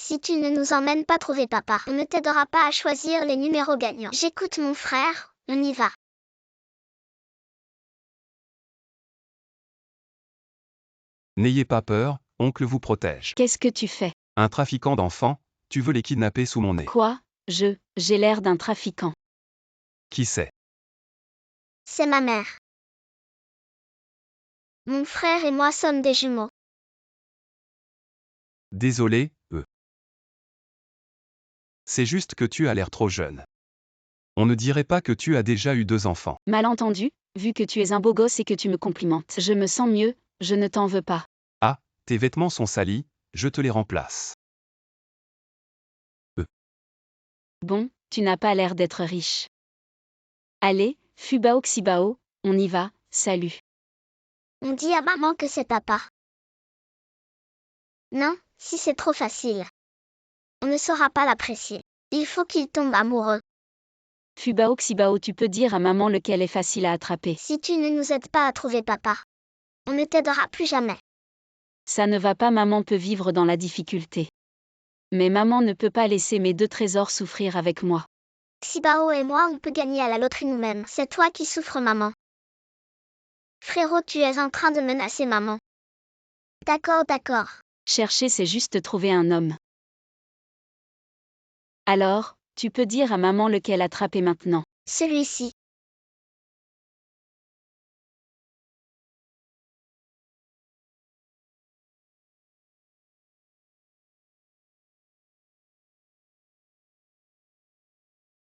Si tu ne nous emmènes pas trouver papa, on ne t'aidera pas à choisir les numéros gagnants. J'écoute mon frère, on y va. N'ayez pas peur, oncle vous protège. Qu'est-ce que tu fais? Un trafiquant d'enfants, tu veux les kidnapper sous mon nez. Quoi? J'ai l'air d'un trafiquant. Qui c'est? C'est ma mère. Mon frère et moi sommes des jumeaux. Désolé, C'est juste que tu as l'air trop jeune. On ne dirait pas que tu as déjà eu 2 enfants. Malentendu, vu que tu es un beau gosse et que tu me complimentes. Je me sens mieux, je ne t'en veux pas. Ah, tes vêtements sont salis, je te les remplace. Bon, tu n'as pas l'air d'être riche. Allez, Fubao Xibao, on y va, salut. On dit à maman que c'est papa. Non, si c'est trop facile. On ne saura pas l'apprécier. Il faut qu'il tombe amoureux. Fubao Xibao, tu peux dire à maman lequel est facile à attraper. Si tu ne nous aides pas à trouver papa, on ne t'aidera plus jamais. Ça ne va pas, maman peut vivre dans la difficulté. Mais maman ne peut pas laisser mes 2 trésors souffrir avec moi. Xibao et moi on peut gagner à la loterie nous-mêmes. C'est toi qui souffres maman. Frérot, tu es en train de menacer maman. D'accord. Chercher, c'est juste trouver un homme. Alors, tu peux dire à maman lequel attraper maintenant. Celui-ci.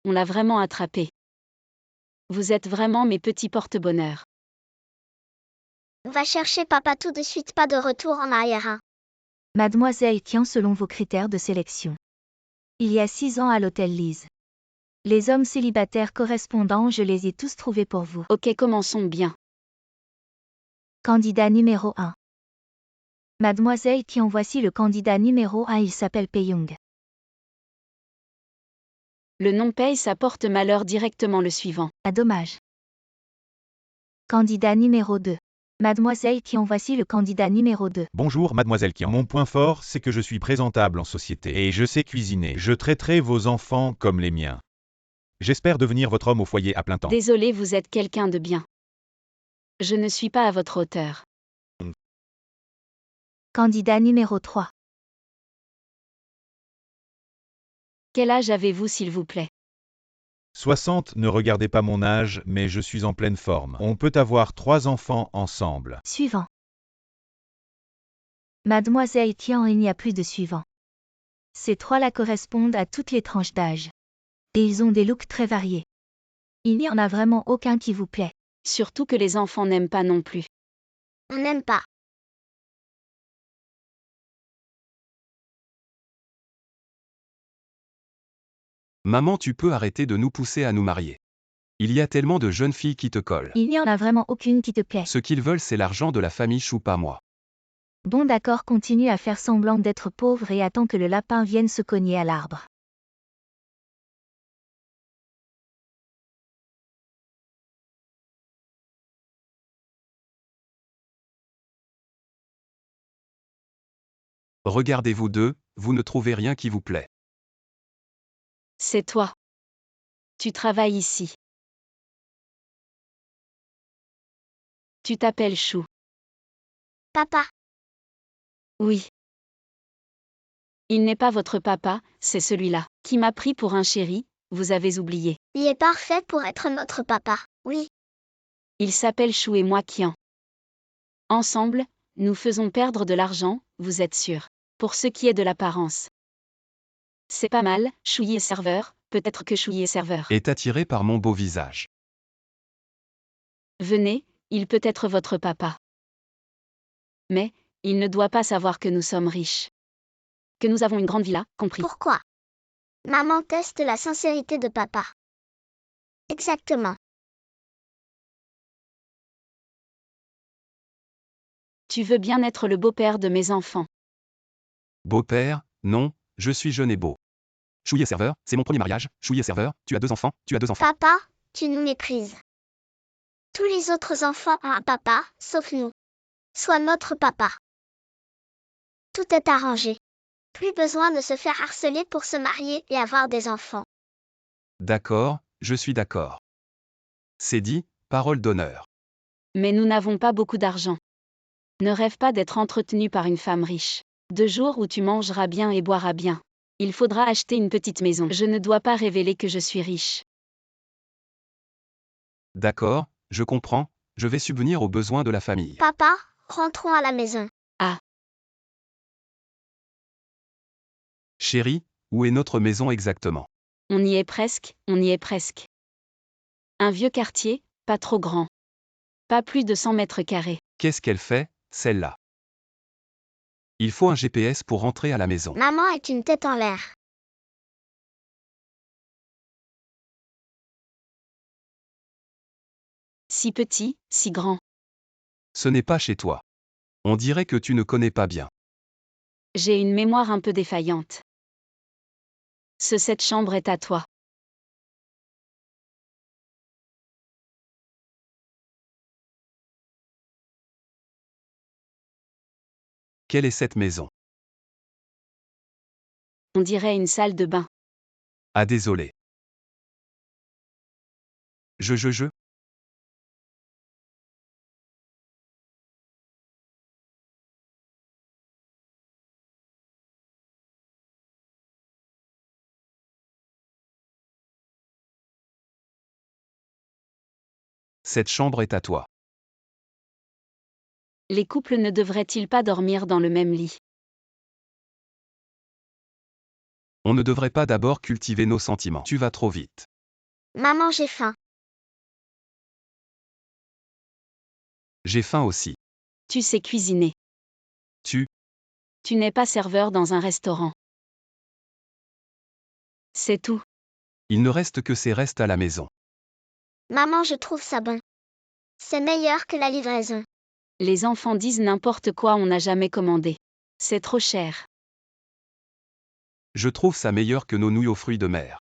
On l'a vraiment attrapé. Vous êtes vraiment mes petits porte-bonheur. On va chercher papa tout de suite, pas de retour en arrière. Hein. Mademoiselle Tian selon vos critères de sélection. Il y a 6 ans à l'hôtel Lise. Les hommes célibataires correspondants, je les ai tous trouvés pour vous. Ok, commençons bien. Candidat numéro 1. Mademoiselle Tian, voici le candidat numéro 1, il s'appelle Peyong. Le nom paye, ça porte malheur, directement le suivant. Ah, dommage. Candidat numéro 2. Mademoiselle Tian, voici le candidat numéro 2. Bonjour mademoiselle Kian. Mon point fort, c'est que je suis présentable en société et je sais cuisiner. Je traiterai vos enfants comme les miens. J'espère devenir votre homme au foyer à plein temps. Désolé, vous êtes quelqu'un de bien. Je ne suis pas à votre hauteur. Candidat numéro 3. Quel âge avez-vous, s'il vous plaît? 60, ne regardez pas mon âge, mais je suis en pleine forme. On peut avoir 3 enfants ensemble. Suivant. Mademoiselle Tian, il n'y a plus de suivant. Ces 3-là correspondent à toutes les tranches d'âge. Et ils ont des looks très variés. Il n'y en a vraiment aucun qui vous plaît. Surtout que les enfants n'aiment pas non plus. On n'aime pas. Maman, tu peux arrêter de nous pousser à nous marier. Il y a tellement de jeunes filles qui te collent. Il n'y en a vraiment aucune qui te plaît. Ce qu'ils veulent, c'est l'argent de la famille Chou, pas moi. Bon d'accord, continue à faire semblant d'être pauvre et attends que le lapin vienne se cogner à l'arbre. Regardez vous deux, vous ne trouvez rien qui vous plaît. C'est toi. Tu travailles ici. Tu t'appelles Chou. Papa, Oui. Il n'est pas votre papa, c'est celui-là, qui m'a pris pour un chéri, vous avez oublié. il est parfait pour être notre papa. Oui, Il s'appelle Chou et moi Kian. Ensemble, nous faisons perdre de l'argent, vous êtes sûr. Pour ce qui est de l'apparence. C'est pas mal, Chouy est serveur, peut-être que Chouy est serveur. Est attiré par mon beau visage. Venez, il peut être votre papa. Mais, il ne doit pas savoir que nous sommes riches. Que nous avons une grande villa, compris. pourquoi? Maman teste la sincérité de papa. Exactement. Tu veux bien être le beau-père de mes enfants. Beau-père, non, je suis jeune et beau. Chouy est serveur, c'est mon premier mariage. Chouy est serveur, tu as 2 enfants, Papa, tu nous méprises. Tous les autres enfants ont un papa, sauf nous. Sois notre papa. Tout est arrangé. Plus besoin de se faire harceler pour se marier et avoir des enfants. D'accord, je suis d'accord. C'est dit, parole d'honneur. Mais nous n'avons pas beaucoup d'argent. Ne rêve pas d'être entretenu par une femme riche. 2 jours où tu mangeras bien et boiras bien. Il faudra acheter une petite maison. Je ne dois pas révéler que je suis riche. D'accord, je comprends, je vais subvenir aux besoins de la famille. Papa, rentrons à la maison. Chérie, où est notre maison exactement? On y est presque, on y est presque. Un vieux quartier, pas trop grand. Pas plus de 100 mètres carrés. Qu'est-ce qu'elle fait, celle-là? Il faut un GPS pour rentrer à la maison. Maman est une tête en l'air. Si petit, si grand. Ce n'est pas chez toi. On dirait que tu ne connais pas bien. J'ai une mémoire un peu défaillante. Cette chambre est à toi. Quelle est cette maison? On dirait une salle de bain. Ah désolé. Je. Cette chambre est à toi. Les couples ne devraient-ils pas dormir dans le même lit? On ne devrait pas d'abord cultiver nos sentiments. Tu vas trop vite. Maman, j'ai faim. J'ai faim aussi. Tu sais cuisiner. Tu n'es pas serveur dans un restaurant. C'est tout. Il ne reste que ces restes à la maison. Maman, je trouve ça bon. C'est meilleur que la livraison. Les enfants disent n'importe quoi, on n'a jamais commandé. C'est trop cher. Je trouve ça meilleur que nos nouilles aux fruits de mer.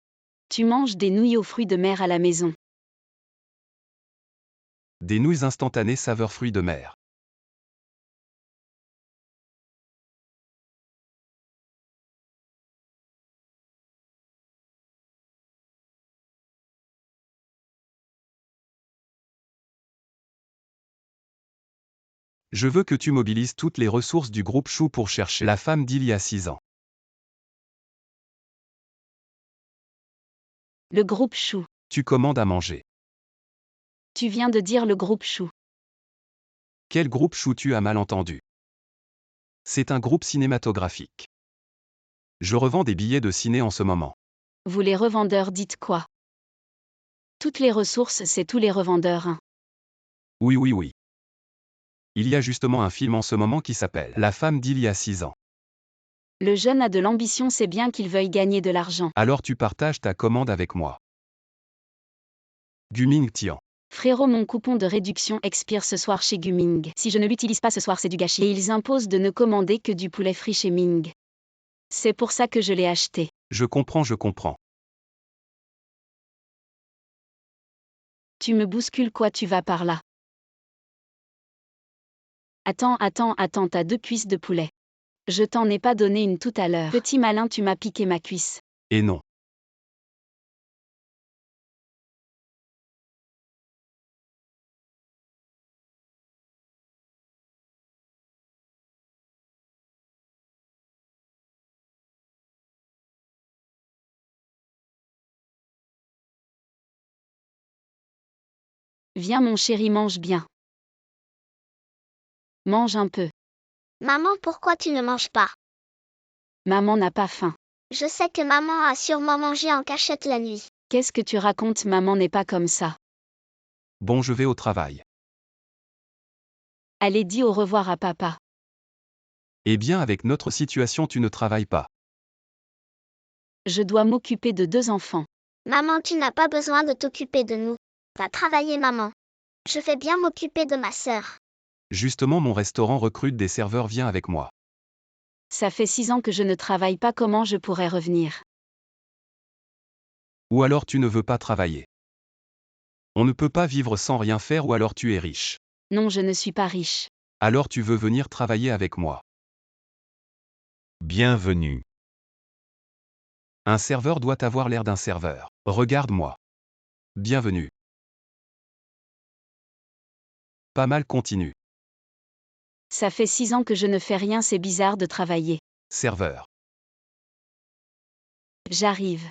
Tu manges des nouilles aux fruits de mer à la maison. Des nouilles instantanées saveur fruits de mer. Je veux que tu mobilises toutes les ressources du groupe Chou pour chercher la femme d'il y a 6 ans. Le groupe Chou. Tu commandes à manger. Tu viens de dire le groupe Chou. Quel groupe Chou? Tu as mal entendu. C'est un groupe cinématographique. Je revends des billets de ciné en ce moment. Vous les revendeurs dites quoi? Toutes les ressources, c'est tous les revendeurs, hein. Oui. Il y a justement un film en ce moment qui s'appelle La femme d'il y a 6 ans. Le jeune a de l'ambition, c'est bien qu'il veuille gagner de l'argent. Alors tu partages ta commande avec moi. Guming Tian. Frérot, mon coupon de réduction expire ce soir chez Guming. Si je ne l'utilise pas ce soir, c'est du gâchis. Et ils imposent de ne commander que du poulet frit chez Ming. C'est pour ça que je l'ai acheté. Je comprends. Tu me bouscules quoi, tu vas par là? Attends, t'as 2 cuisses de poulet. Je t'en ai pas donné une tout à l'heure. Petit malin, tu m'as piqué ma cuisse. Et non. Viens mon chéri, mange bien. Mange un peu. Maman, pourquoi tu ne manges pas? Maman n'a pas faim. Je sais que maman a sûrement mangé en cachette la nuit. Qu'est-ce que tu racontes? Maman n'est pas comme ça. Bon, je vais au travail. Allez, dis au revoir à papa. Eh bien, avec notre situation, tu ne travailles pas. Je dois m'occuper de 2 enfants. Maman, tu n'as pas besoin de t'occuper de nous. Va travailler, maman. Je vais bien m'occuper de ma sœur. Justement, mon restaurant recrute des serveurs, viens avec moi. Ça fait 6 ans que je ne travaille pas, comment je pourrais revenir? Ou alors tu ne veux pas travailler. On ne peut pas vivre sans rien faire, ou alors tu es riche. Non, je ne suis pas riche. Alors tu veux venir travailler avec moi. Bienvenue. Un serveur doit avoir l'air d'un serveur. Regarde-moi. Bienvenue. Pas mal, continue. Ça fait 6 ans que je ne fais rien, c'est bizarre de travailler. Serveur. J'arrive.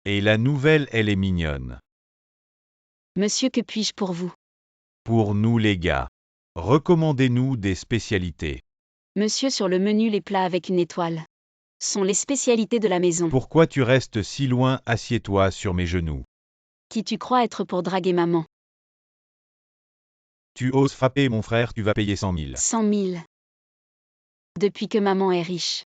Et la nouvelle, elle est mignonne. Monsieur, que puis-je pour vous? Pour nous les gars. Recommandez-nous des spécialités. Monsieur, sur le menu, les plats avec une étoile sont les spécialités de la maison. Pourquoi tu restes si loin? Assieds-toi sur mes genoux. Qui tu crois être pour draguer maman? Tu oses frapper mon frère, tu vas payer 100 000. 100 000. Depuis que maman est riche.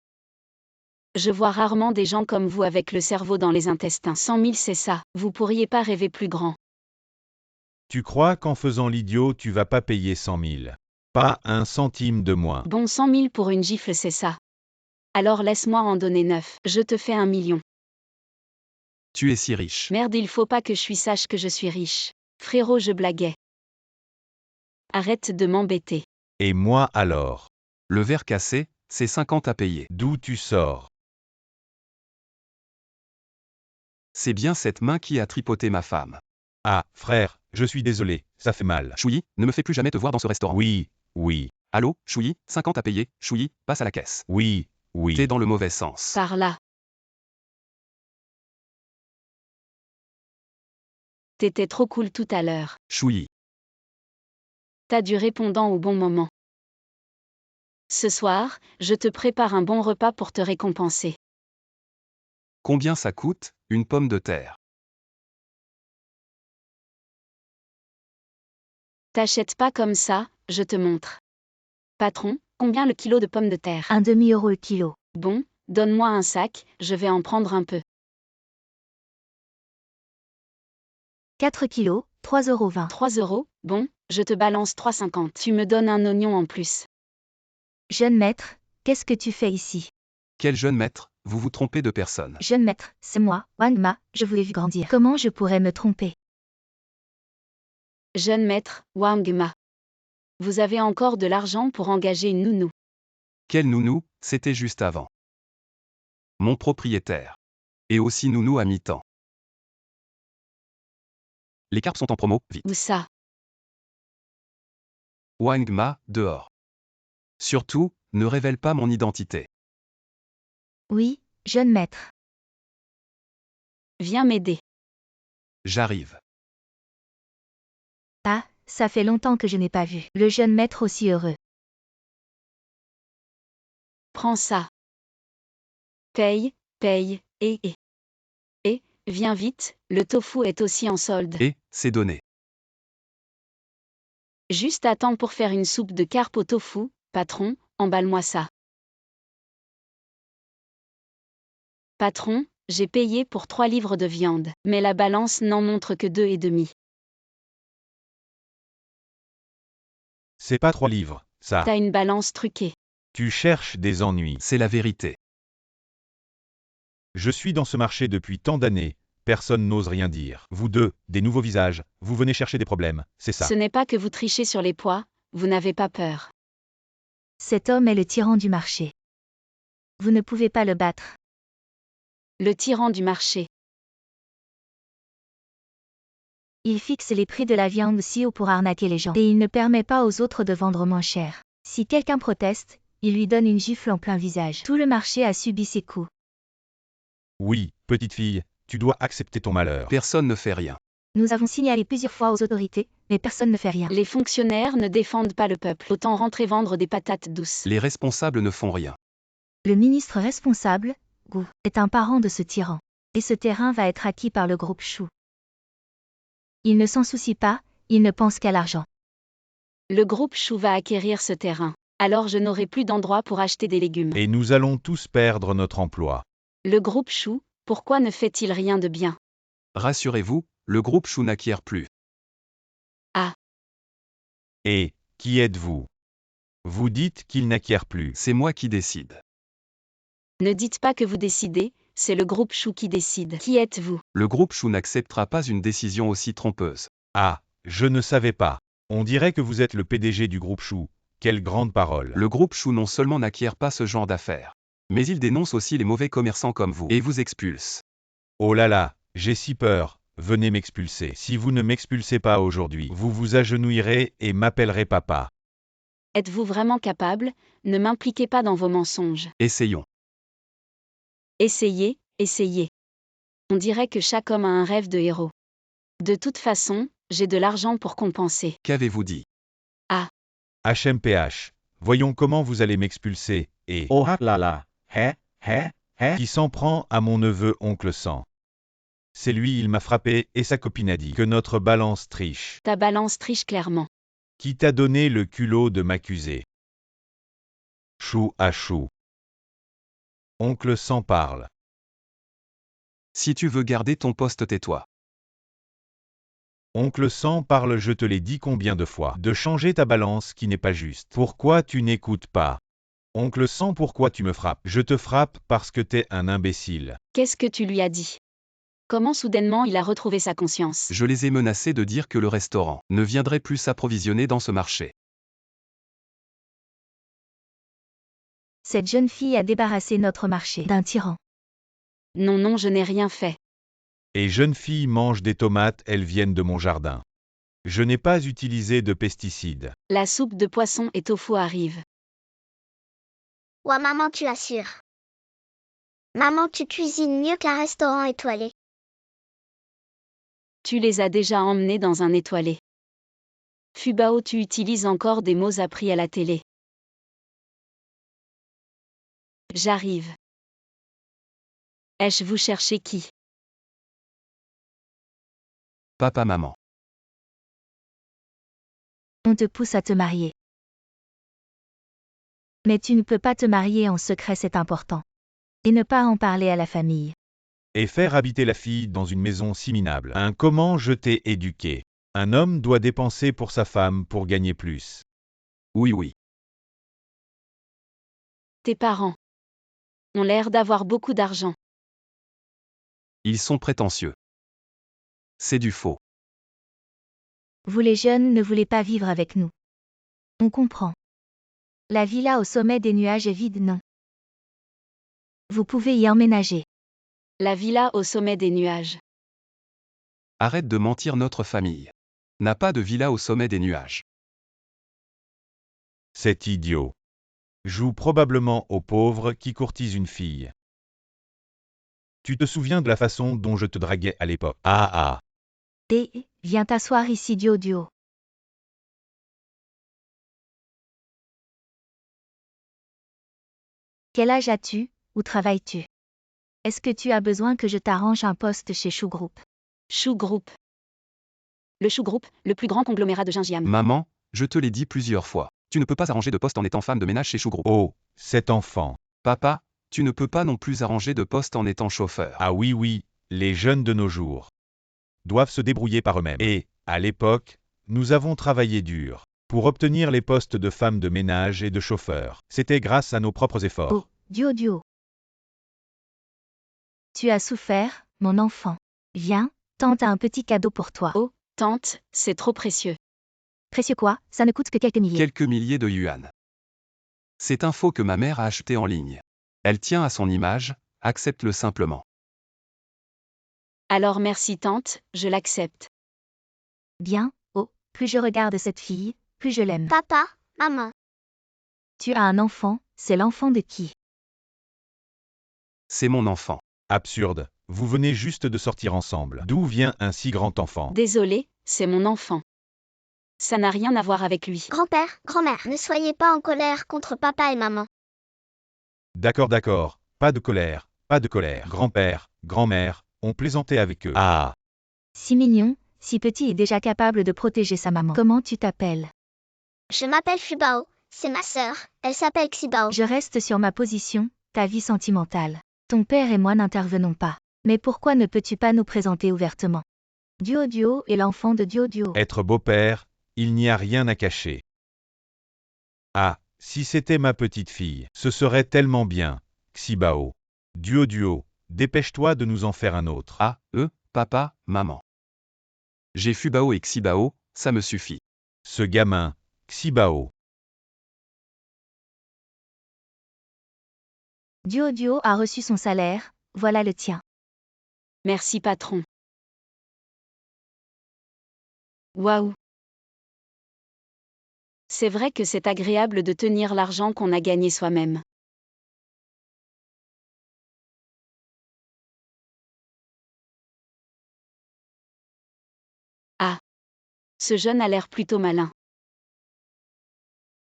Je vois rarement des gens comme vous avec le cerveau dans les intestins. 100 000, c'est ça. Vous pourriez pas rêver plus grand. Tu crois qu'en faisant l'idiot, tu vas pas payer 100 000? Pas un centime de moins. Bon, 100 000 pour une gifle, c'est ça. Alors laisse-moi en donner 9. Je te fais 1 million. Tu es si riche. Merde, il faut pas que je sache que je suis riche. Frérot, je blaguais. Arrête de m'embêter. Et moi alors? Le verre cassé, c'est 50 à payer. D'où tu sors? C'est bien cette main qui a tripoté ma femme. Ah, frère, je suis désolé, ça fait mal. Chouilly, ne me fais plus jamais te voir dans ce restaurant. Oui, oui, Allô, Chouilly, 50 à payer. Chouilly, passe à la caisse. oui, oui. T'es dans le mauvais sens. Par là. T'étais trop cool tout à l'heure. Chouilly. T'as du répondant au bon moment. Ce soir, je te prépare un bon repas pour te récompenser. Combien ça coûte, une pomme de terre? T'achètes pas comme ça, je te montre. Patron, combien le kilo de pommes de terre? Un demi-euro le kilo. Bon, donne-moi un sac, je vais en prendre un peu. 4 kilos, 3,20 €. 3 euros, bon, je te balance 3,50. Tu me donnes un oignon en plus. Jeune maître, qu'est-ce que tu fais ici? Quel jeune maître, vous vous trompez de personne. Jeune maître, c'est moi, Wang Ma, je vous ai vu grandir. Comment je pourrais me tromper? Jeune maître, Wang Ma. Vous avez encore de l'argent pour engager une nounou. Quel nounou, c'était juste avant. Mon propriétaire. Et aussi nounou à mi-temps. Les carpes sont en promo, vite. Où ça? Wang Ma, dehors. Surtout, ne révèle pas mon identité. Oui, jeune maître. Viens m'aider. J'arrive. Ah, ça fait longtemps que je n'ai pas vu le jeune maître aussi heureux. Prends ça. Paye, et, viens vite, le tofu est aussi en solde. Et, c'est donné. Juste attends pour faire une soupe de carpe au tofu, patron, emballe-moi ça. Patron, j'ai payé pour 3 livres de viande, mais la balance n'en montre que 2,5. C'est pas 3 livres, ça. T'as une balance truquée. Tu cherches des ennuis. C'est la vérité. Je suis dans ce marché depuis tant d'années, personne n'ose rien dire. Vous deux, des nouveaux visages, vous venez chercher des problèmes, c'est ça. Ce n'est pas que vous trichez sur les poids, vous n'avez pas peur. Cet homme est le tyran du marché. Vous ne pouvez pas le battre. Le tyran du marché. Il fixe les prix de la viande si haut pour arnaquer les gens. Et il ne permet pas aux autres de vendre moins cher. Si quelqu'un proteste, il lui donne une gifle en plein visage. Tout le marché a subi ses coups. Oui, petite fille, tu dois accepter ton malheur. Personne ne fait rien. Nous avons signalé plusieurs fois aux autorités, mais personne ne fait rien. Les fonctionnaires ne défendent pas le peuple, autant rentrer vendre des patates douces. Les responsables ne font rien. Le ministre responsable, Gu, est un parent de ce tyran. Et ce terrain va être acquis par le groupe Chou. Il ne s'en soucie pas, il ne pense qu'à l'argent. Le groupe Chou va acquérir ce terrain. Alors je n'aurai plus d'endroit pour acheter des légumes. Et nous allons tous perdre notre emploi. Le groupe Chou, pourquoi ne fait-il rien de bien? Rassurez-vous, le groupe Chou n'acquiert plus. Et, qui êtes-vous? Vous dites qu'il n'acquiert plus. C'est moi qui décide. Ne dites pas que vous décidez, c'est le groupe Chou qui décide. Qui êtes-vous? Le groupe Chou n'acceptera pas une décision aussi trompeuse. Ah, je ne savais pas. On dirait que vous êtes le PDG du groupe Chou. quelle grande parole. Le groupe Chou non seulement n'acquiert pas ce genre d'affaires, mais il dénonce aussi les mauvais commerçants comme vous et vous expulse. Oh là là, j'ai si peur, venez m'expulser. Si vous ne m'expulsez pas aujourd'hui, vous vous agenouillerez et m'appellerez papa. Êtes-vous vraiment capable? Ne m'impliquez pas dans vos mensonges. Essayons. Essayez, essayez. On dirait que chaque homme a un rêve de héros. De toute façon, j'ai de l'argent pour compenser. Qu'avez-vous dit? HMPH, voyons comment vous allez m'expulser, et Oh ah là là, hein? qui s'en prend à mon neveu oncle Sang. C'est lui, il m'a frappé, et sa copine a dit que notre balance triche. Ta balance triche clairement. Qui t'a donné le culot de m'accuser? Chou à chou. Oncle Sang parle. Si tu veux garder ton poste, tais-toi. Oncle Sang parle, je te l'ai dit combien de fois, de changer ta balance qui n'est pas juste. Pourquoi tu n'écoutes pas? Oncle Sang, pourquoi tu me frappes? Je te frappe parce que t'es un imbécile. Qu'est-ce que tu lui as dit? Comment soudainement il a retrouvé sa conscience? Je les ai menacés de dire que le restaurant ne viendrait plus s'approvisionner dans ce marché. Cette jeune fille a débarrassé notre marché d'un tyran. Non, non, je n'ai rien fait. Et jeune fille mange des tomates, elles viennent de mon jardin. Je n'ai pas utilisé de pesticides. La soupe de poisson et tofu arrive. Ouah maman, tu assures. Maman, tu cuisines mieux qu'un restaurant étoilé. Tu les as déjà emmenés dans un étoilé. Fubao, tu utilises encore des mots appris à la télé. J'arrive. Ai-je vous chercher qui? Papa, maman. On te pousse à te marier. Mais tu ne peux pas te marier en secret, c'est important. Et ne pas en parler à la famille. Et faire habiter la fille dans une maison si minable. Comment je t'ai éduqué? Un homme doit dépenser pour sa femme pour gagner plus. Oui, oui. Tes parents ont l'air d'avoir beaucoup d'argent. Ils sont prétentieux. C'est du faux. Vous les jeunes ne voulez pas vivre avec nous. On comprend. La villa au sommet des nuages est vide, non? Vous pouvez y emménager. La villa au sommet des nuages. Arrête de mentir, notre famille n'a pas de villa au sommet des nuages. C'est idiot. Joue probablement aux pauvres qui courtisent une fille. Tu te souviens de la façon dont je te draguais à l'époque? Ah. Viens t'asseoir ici, Duo. Quel âge as-tu? Où travailles-tu? Est-ce que tu as besoin que je t'arrange un poste chez Chou Group? Chou Group. Le Chou Group, le plus grand conglomérat de gingembre. Maman, je te l'ai dit plusieurs fois. Tu ne peux pas arranger de poste en étant femme de ménage chez Chou Group. Oh, cet enfant. Papa, tu ne peux pas non plus arranger de poste en étant chauffeur. Ah oui, les jeunes de nos jours doivent se débrouiller par eux-mêmes. Et, à l'époque, nous avons travaillé dur pour obtenir les postes de femmes de ménage et de chauffeurs. C'était grâce à nos propres efforts. Oh, Duo. Tu as souffert, mon enfant. Viens, tante a un petit cadeau pour toi. Oh, tante, c'est trop précieux. Précieux quoi? Ça ne coûte que quelques milliers. Quelques milliers de yuan. C'est un faux que ma mère a acheté en ligne. Elle tient à son image, accepte-le simplement. Alors merci tante, je l'accepte. Bien, oh, plus je regarde cette fille, plus je l'aime. Papa, maman. Tu as un enfant, c'est l'enfant de qui? C'est mon enfant. Absurde, vous venez juste de sortir ensemble. D'où vient un si grand enfant? Désolé, c'est mon enfant. Ça n'a rien à voir avec lui. Grand-père, grand-mère, ne soyez pas en colère contre papa et maman. D'accord, pas de colère. Grand-père, grand-mère, on plaisantait avec eux. Ah. Si mignon, si petit et déjà capable de protéger sa maman. Comment tu t'appelles? Je m'appelle Fubao, c'est ma sœur, elle s'appelle Xibao. Je reste sur ma position, ta vie sentimentale. Ton père et moi n'intervenons pas. Mais pourquoi ne peux-tu pas nous présenter ouvertement? Duo est l'enfant de Duo. Être beau-père, il n'y a rien à cacher. Ah, si c'était ma petite fille, ce serait tellement bien. Xibao. Duo, dépêche-toi de nous en faire un autre. Ah, papa, maman. J'ai Fubao et Xibao, ça me suffit. Ce gamin, Xibao. Duo a reçu son salaire, voilà le tien. Merci patron. Waouh. C'est vrai que c'est agréable de tenir l'argent qu'on a gagné soi-même. Ah. Ce jeune a l'air plutôt malin.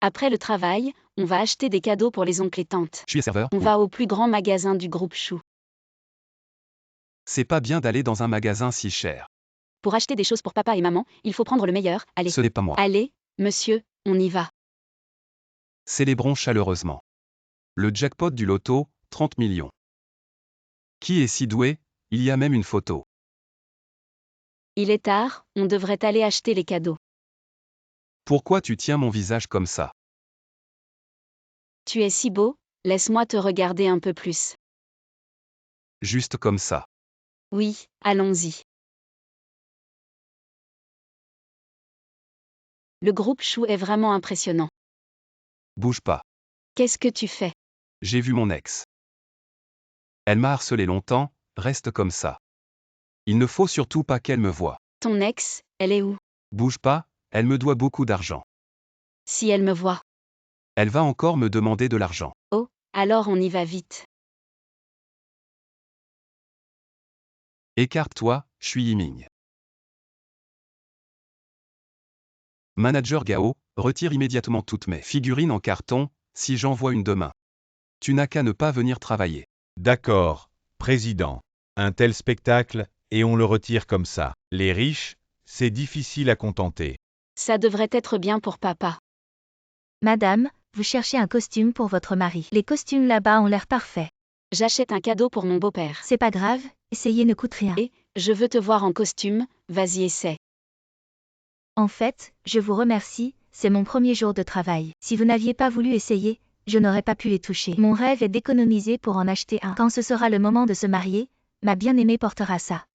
Après le travail, on va acheter des cadeaux pour les oncles et tantes. Je suis serveur. On va au plus grand magasin du groupe Chou. C'est pas bien d'aller dans un magasin si cher. Pour acheter des choses pour papa et maman, il faut prendre le meilleur. Allez. Ce n'est pas moi. Allez, monsieur, on y va. Célébrons chaleureusement. Le jackpot du loto, 30 millions. Qui est si doué? Il y a même une photo. Il est tard, on devrait aller acheter les cadeaux. Pourquoi tu tiens mon visage comme ça? Tu es si beau, laisse-moi te regarder un peu plus. Juste comme ça. Oui, allons-y. Le groupe Chou est vraiment impressionnant. Bouge pas. Qu'est-ce que tu fais? J'ai vu mon ex. Elle m'a harcelé longtemps, reste comme ça. Il ne faut surtout pas qu'elle me voie. Ton ex, elle est où? Bouge pas, elle me doit beaucoup d'argent. Si elle me voit. Elle va encore me demander de l'argent. Oh, alors on y va vite. Écarte-toi, je suis Yiming. Manager Gao, retire immédiatement toutes mes figurines en carton, si j'envoie une demain. Tu n'as qu'à ne pas venir travailler. D'accord, président. Un tel spectacle, et on le retire comme ça. Les riches, c'est difficile à contenter. Ça devrait être bien pour papa. Madame, vous cherchez un costume pour votre mari. Les costumes là-bas ont l'air parfaits. J'achète un cadeau pour mon beau-père. C'est pas grave, essayer ne coûte rien. Et, je veux te voir en costume, vas-y essaie. En fait, je vous remercie, c'est mon premier jour de travail. Si vous n'aviez pas voulu essayer, je n'aurais pas pu les toucher. Mon rêve est d'économiser pour en acheter un. Quand ce sera le moment de se marier, ma bien-aimée portera ça.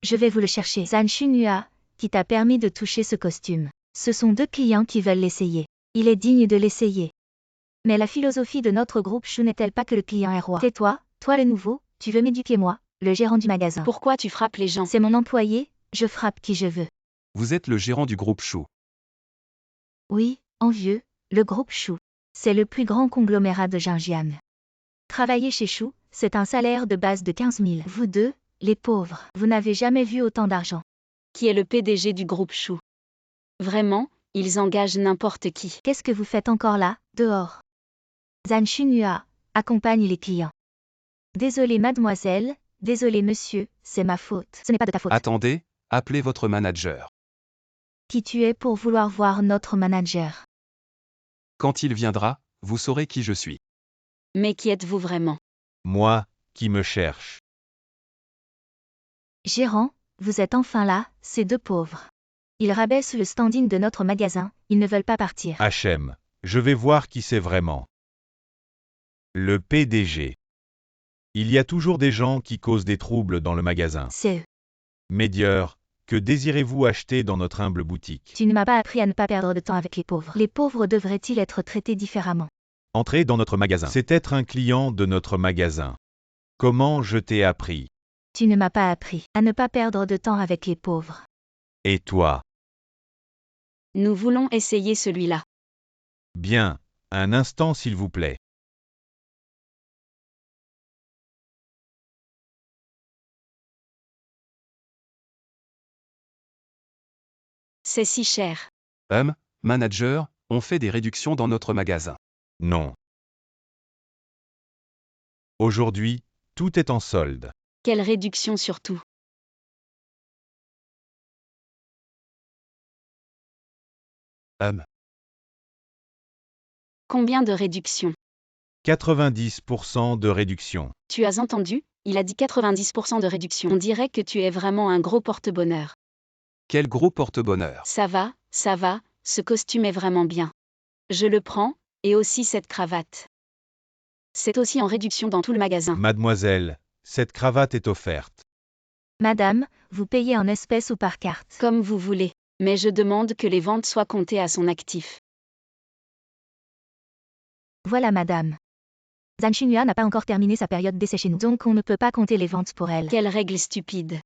Je vais vous le chercher. Zhan Shunhua, qui t'a permis de toucher ce costume. Ce sont 2 clients qui veulent l'essayer. Il est digne de l'essayer. Mais la philosophie de notre groupe Chou n'est-elle pas que le client est roi? Tais-toi, toi le nouveau, tu veux m'éduquer moi, le gérant du magasin. Pourquoi tu frappes les gens? C'est mon employé, je frappe qui je veux. Vous êtes le gérant du groupe Chou. Oui, envieux, le groupe Chou. C'est le plus grand conglomérat de Jinjiang. Travailler chez Chou, c'est un salaire de base de 15 000. Vous deux, les pauvres, vous n'avez jamais vu autant d'argent. Qui est le PDG du groupe Chou? Vraiment, ils engagent n'importe qui. Qu'est-ce que vous faites encore là, dehors? Zhan Shunhua, accompagne les clients. Désolé mademoiselle, désolé monsieur, c'est ma faute. Ce n'est pas de ta faute. Attendez, appelez votre manager. Qui tu es pour vouloir voir notre manager? Quand il viendra, vous saurez qui je suis. Mais qui êtes-vous vraiment? Moi, qui me cherche. Gérant, vous êtes enfin là, ces 2 pauvres. Ils rabaissent le standing de notre magasin, ils ne veulent pas partir. HM, je vais voir qui c'est vraiment. Le PDG. Il y a toujours des gens qui causent des troubles dans le magasin. C'est eux. Médieur, que désirez-vous acheter dans notre humble boutique? Tu ne m'as pas appris à ne pas perdre de temps avec les pauvres. Les pauvres devraient-ils être traités différemment? Entrez dans notre magasin. C'est être un client de notre magasin. Comment je t'ai appris? Tu ne m'as pas appris à ne pas perdre de temps avec les pauvres. Et toi? Nous voulons essayer celui-là. Bien, un instant s'il vous plaît. C'est si cher. Manager, on fait des réductions dans notre magasin. Non. Aujourd'hui, tout est en solde. Quelle réduction surtout? Combien de réduction? 90% de réduction. Tu as entendu? Il a dit 90% de réduction. On dirait que tu es vraiment un gros porte-bonheur. Quel gros porte-bonheur. Ça va, ce costume est vraiment bien. Je le prends, et aussi cette cravate. C'est aussi en réduction dans tout le magasin. Mademoiselle, cette cravate est offerte. Madame, vous payez en espèces ou par carte? Comme vous voulez. Mais je demande que les ventes soient comptées à son actif. Voilà madame. Zhan Xunhua n'a pas encore terminé sa période d'essai chez nous, donc on ne peut pas compter les ventes pour elle. Quelle règle stupide.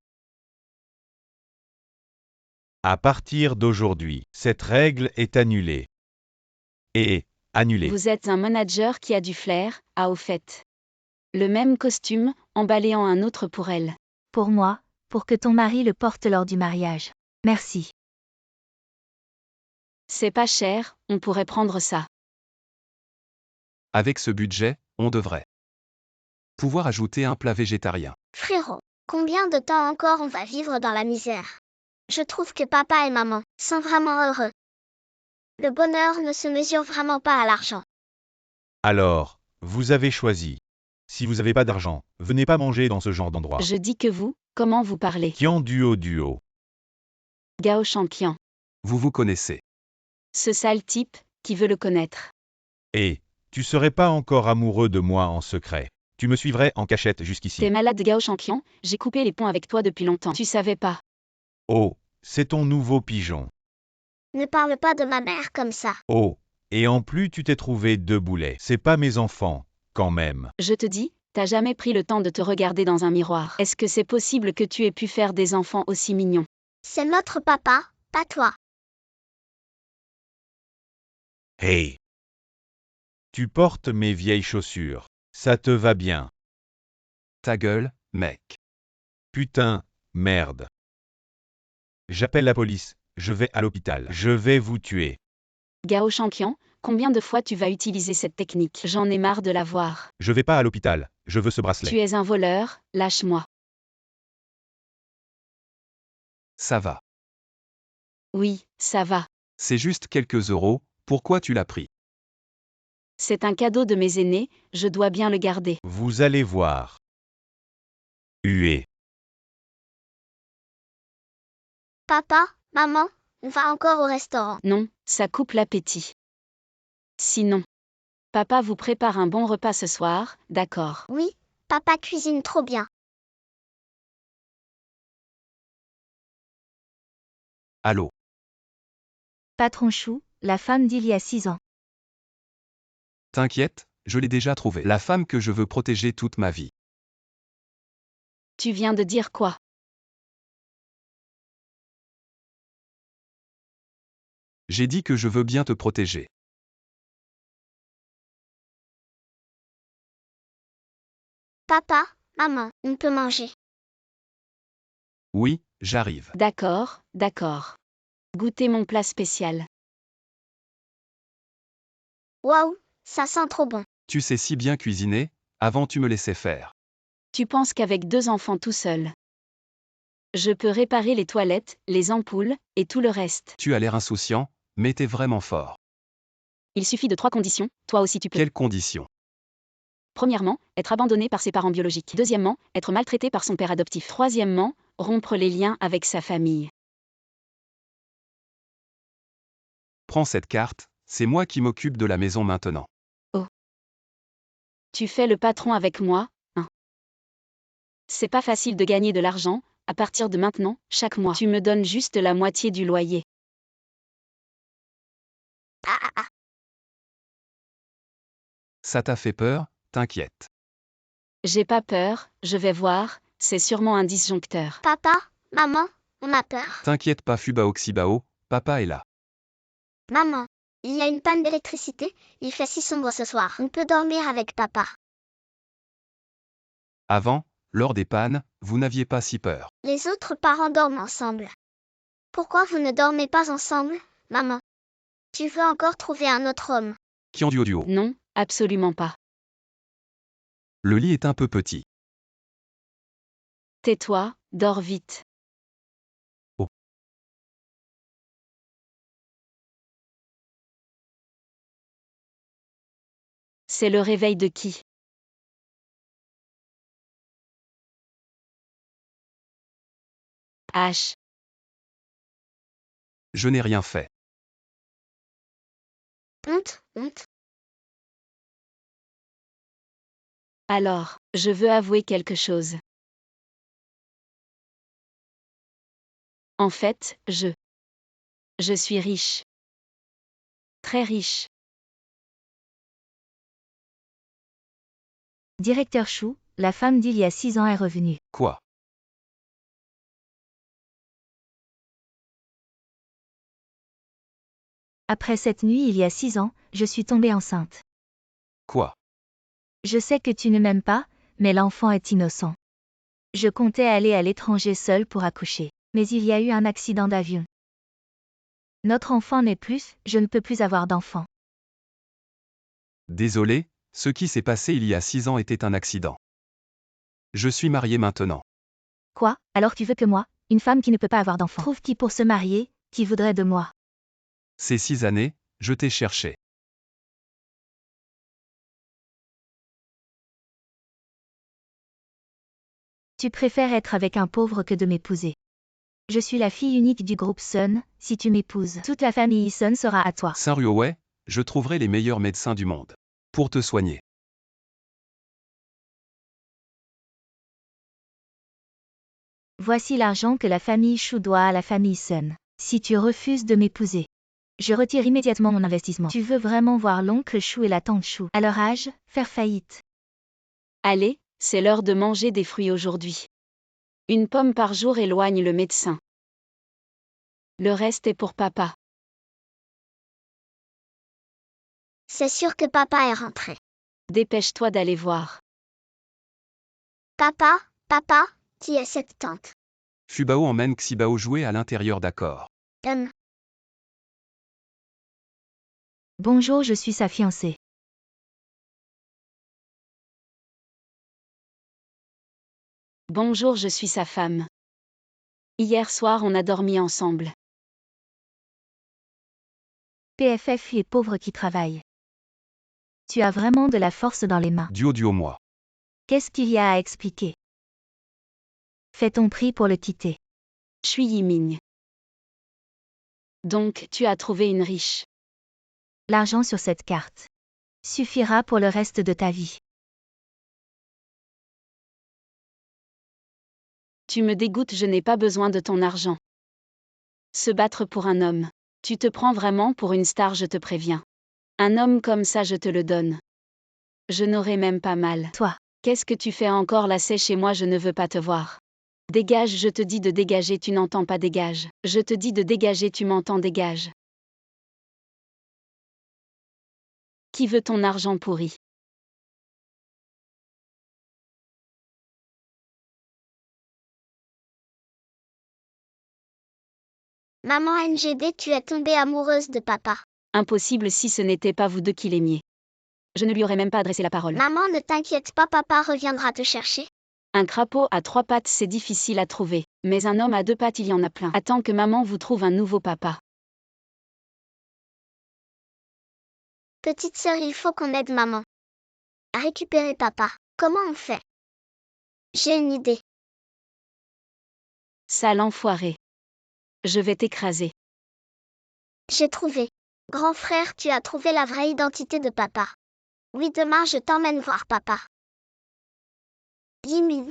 À partir d'aujourd'hui, cette règle est annulée. Et annulée. Vous êtes un manager qui a du flair, au fait. Le même costume, emballé en un autre pour elle. Pour moi, pour que ton mari le porte lors du mariage. Merci. C'est pas cher, on pourrait prendre ça. Avec ce budget, on devrait pouvoir ajouter un plat végétarien. Frérot, combien de temps encore on va vivre dans la misère? Je trouve que papa et maman sont vraiment heureux. Le bonheur ne se mesure vraiment pas à l'argent. Alors, vous avez choisi. Si vous n'avez pas d'argent, venez pas manger dans ce genre d'endroit. Je dis que vous, comment vous parlez? Qian duo. Gao Shanqian. Vous vous connaissez. Ce sale type, qui veut le connaître. Et, tu serais pas encore amoureux de moi en secret. Tu me suivrais en cachette jusqu'ici. T'es malade Gao Shanqian, j'ai coupé les ponts avec toi depuis longtemps. Tu savais pas. Oh, c'est ton nouveau pigeon. Ne parle pas de ma mère comme ça. Oh, et en plus tu t'es trouvé 2 boulets. C'est pas mes enfants, quand même. Je te dis, t'as jamais pris le temps de te regarder dans un miroir. Est-ce que c'est possible que tu aies pu faire des enfants aussi mignons? C'est notre papa, pas toi. Hey! Tu portes mes vieilles chaussures. Ça te va bien. Ta gueule, mec. Putain, merde. J'appelle la police, je vais à l'hôpital. Je vais vous tuer. Gao Shanqian, combien de fois tu vas utiliser cette technique? J'en ai marre de la voir. Je vais pas à l'hôpital, je veux ce bracelet. Tu es un voleur, lâche-moi. Ça va. Oui, ça va. C'est juste quelques euros, pourquoi tu l'as pris? C'est un cadeau de mes aînés, je dois bien le garder. Vous allez voir. Huée. Papa, maman, on va encore au restaurant. Non, ça coupe l'appétit. Sinon, papa vous prépare un bon repas ce soir, d'accord? Oui, papa cuisine trop bien. Allô? Patron Chou, la femme d'il y a 6 ans. T'inquiète, je l'ai déjà trouvée. La femme que je veux protéger toute ma vie. Tu viens de dire quoi? J'ai dit que je veux bien te protéger. Papa, maman, on peut manger. Oui, j'arrive. D'accord, d'accord. Goûtez mon plat spécial. Waouh, ça sent trop bon. Tu sais si bien cuisiner, avant tu me laissais faire. Tu penses qu'avec 2 enfants tout seul, je peux réparer les toilettes, les ampoules, et tout le reste? Tu as l'air insouciant, mais t'es vraiment fort. Il suffit de 3 conditions, toi aussi tu peux. Quelles conditions? Premièrement, être abandonné par ses parents biologiques. Deuxièmement, être maltraité par son père adoptif. Troisièmement, rompre les liens avec sa famille. Prends cette carte, c'est moi qui m'occupe de la maison maintenant. Tu fais le patron avec moi, hein? C'est pas facile de gagner de l'argent, à partir de maintenant, chaque mois. Tu me donnes juste la moitié du loyer. Ah ah ah. Ça t'a fait peur? T'inquiète. J'ai pas peur, je vais voir, c'est sûrement un disjoncteur. Papa, maman, on a peur. T'inquiète pas Fubao Xibao, papa est là. Maman, il y a une panne d'électricité, il fait si sombre ce soir. On peut dormir avec papa. Avant, lors des pannes, vous n'aviez pas si peur. Les autres parents dorment ensemble. Pourquoi vous ne dormez pas ensemble, maman? Tu veux encore trouver un autre homme? Qian Duo. Non, absolument pas. Le lit est un peu petit. Tais-toi, dors vite. Oh. C'est le réveil de qui? H. Je n'ai rien fait. Honte, honte. Alors, je veux avouer quelque chose. En fait, je suis riche. Très riche. Directeur Chou, la femme d'il y a 6 ans est revenue. Quoi? Après cette nuit il y a 6 ans, je suis tombée enceinte. Quoi? Je sais que tu ne m'aimes pas, mais l'enfant est innocent. Je comptais aller à l'étranger seule pour accoucher. Mais il y a eu un accident d'avion. Notre enfant n'est plus, je ne peux plus avoir d'enfant. Désolé, ce qui s'est passé il y a 6 ans était un accident. Je suis marié maintenant. Quoi? Alors tu veux que moi, une femme qui ne peut pas avoir d'enfant, trouve qui pour se marier, qui voudrait de moi? Ces 6 années, je t'ai cherché. Tu préfères être avec un pauvre que de m'épouser. Je suis la fille unique du groupe Sun, si tu m'épouses, toute la famille Sun sera à toi. Saint-Ruowei, je trouverai les meilleurs médecins du monde. Pour te soigner. Voici l'argent que la famille Chou doit à la famille Sun. Si tu refuses de m'épouser, je retire immédiatement mon investissement. Tu veux vraiment voir l'oncle Chou et la tante Chou, à leur âge, faire faillite? Allez, c'est l'heure de manger des fruits aujourd'hui. Une pomme par jour éloigne le médecin. Le reste est pour papa. C'est sûr que papa est rentré. Dépêche-toi d'aller voir. Papa, qui est cette tante? Fubao emmène Xibao jouer à l'intérieur d'accord. Bonjour, je suis sa fiancée. Bonjour, je suis sa femme. Hier soir on a dormi ensemble. PFF est pauvre qui travaille. Tu as vraiment de la force dans les mains. Duo moi. Qu'est-ce qu'il y a à expliquer? Fais ton prix pour le quitter. Shui Yiming. Donc, tu as trouvé une riche. L'argent sur cette carte suffira pour le reste de ta vie. Tu me dégoûtes, je n'ai pas besoin de ton argent. Se battre pour un homme. Tu te prends vraiment pour une star, je te préviens. Un homme comme ça, je te le donne. Je n'aurai même pas mal. Toi, Qu'est-ce que tu fais encore là? C'est chez moi, je ne veux pas te voir. Dégage, je te dis de dégager, tu n'entends pas, dégage. Je te dis de dégager, tu m'entends, dégage. Qui veut ton argent pourri? Maman NGD, tu es tombée amoureuse de papa. Impossible si ce n'était pas vous deux qui l'aimiez. Je ne lui aurais même pas adressé la parole. Maman, ne t'inquiète pas, papa reviendra te chercher. Un crapaud à 3 pattes, c'est difficile à trouver. Mais un homme à 2 pattes, il y en a plein. Attends que maman vous trouve un nouveau papa. Petite sœur, il faut qu'on aide maman à récupérer papa. Comment on fait? J'ai une idée. Sale enfoiré. Je vais t'écraser. J'ai trouvé. Grand frère, tu as trouvé la vraie identité de papa. Oui, demain je t'emmène voir papa. Yiming.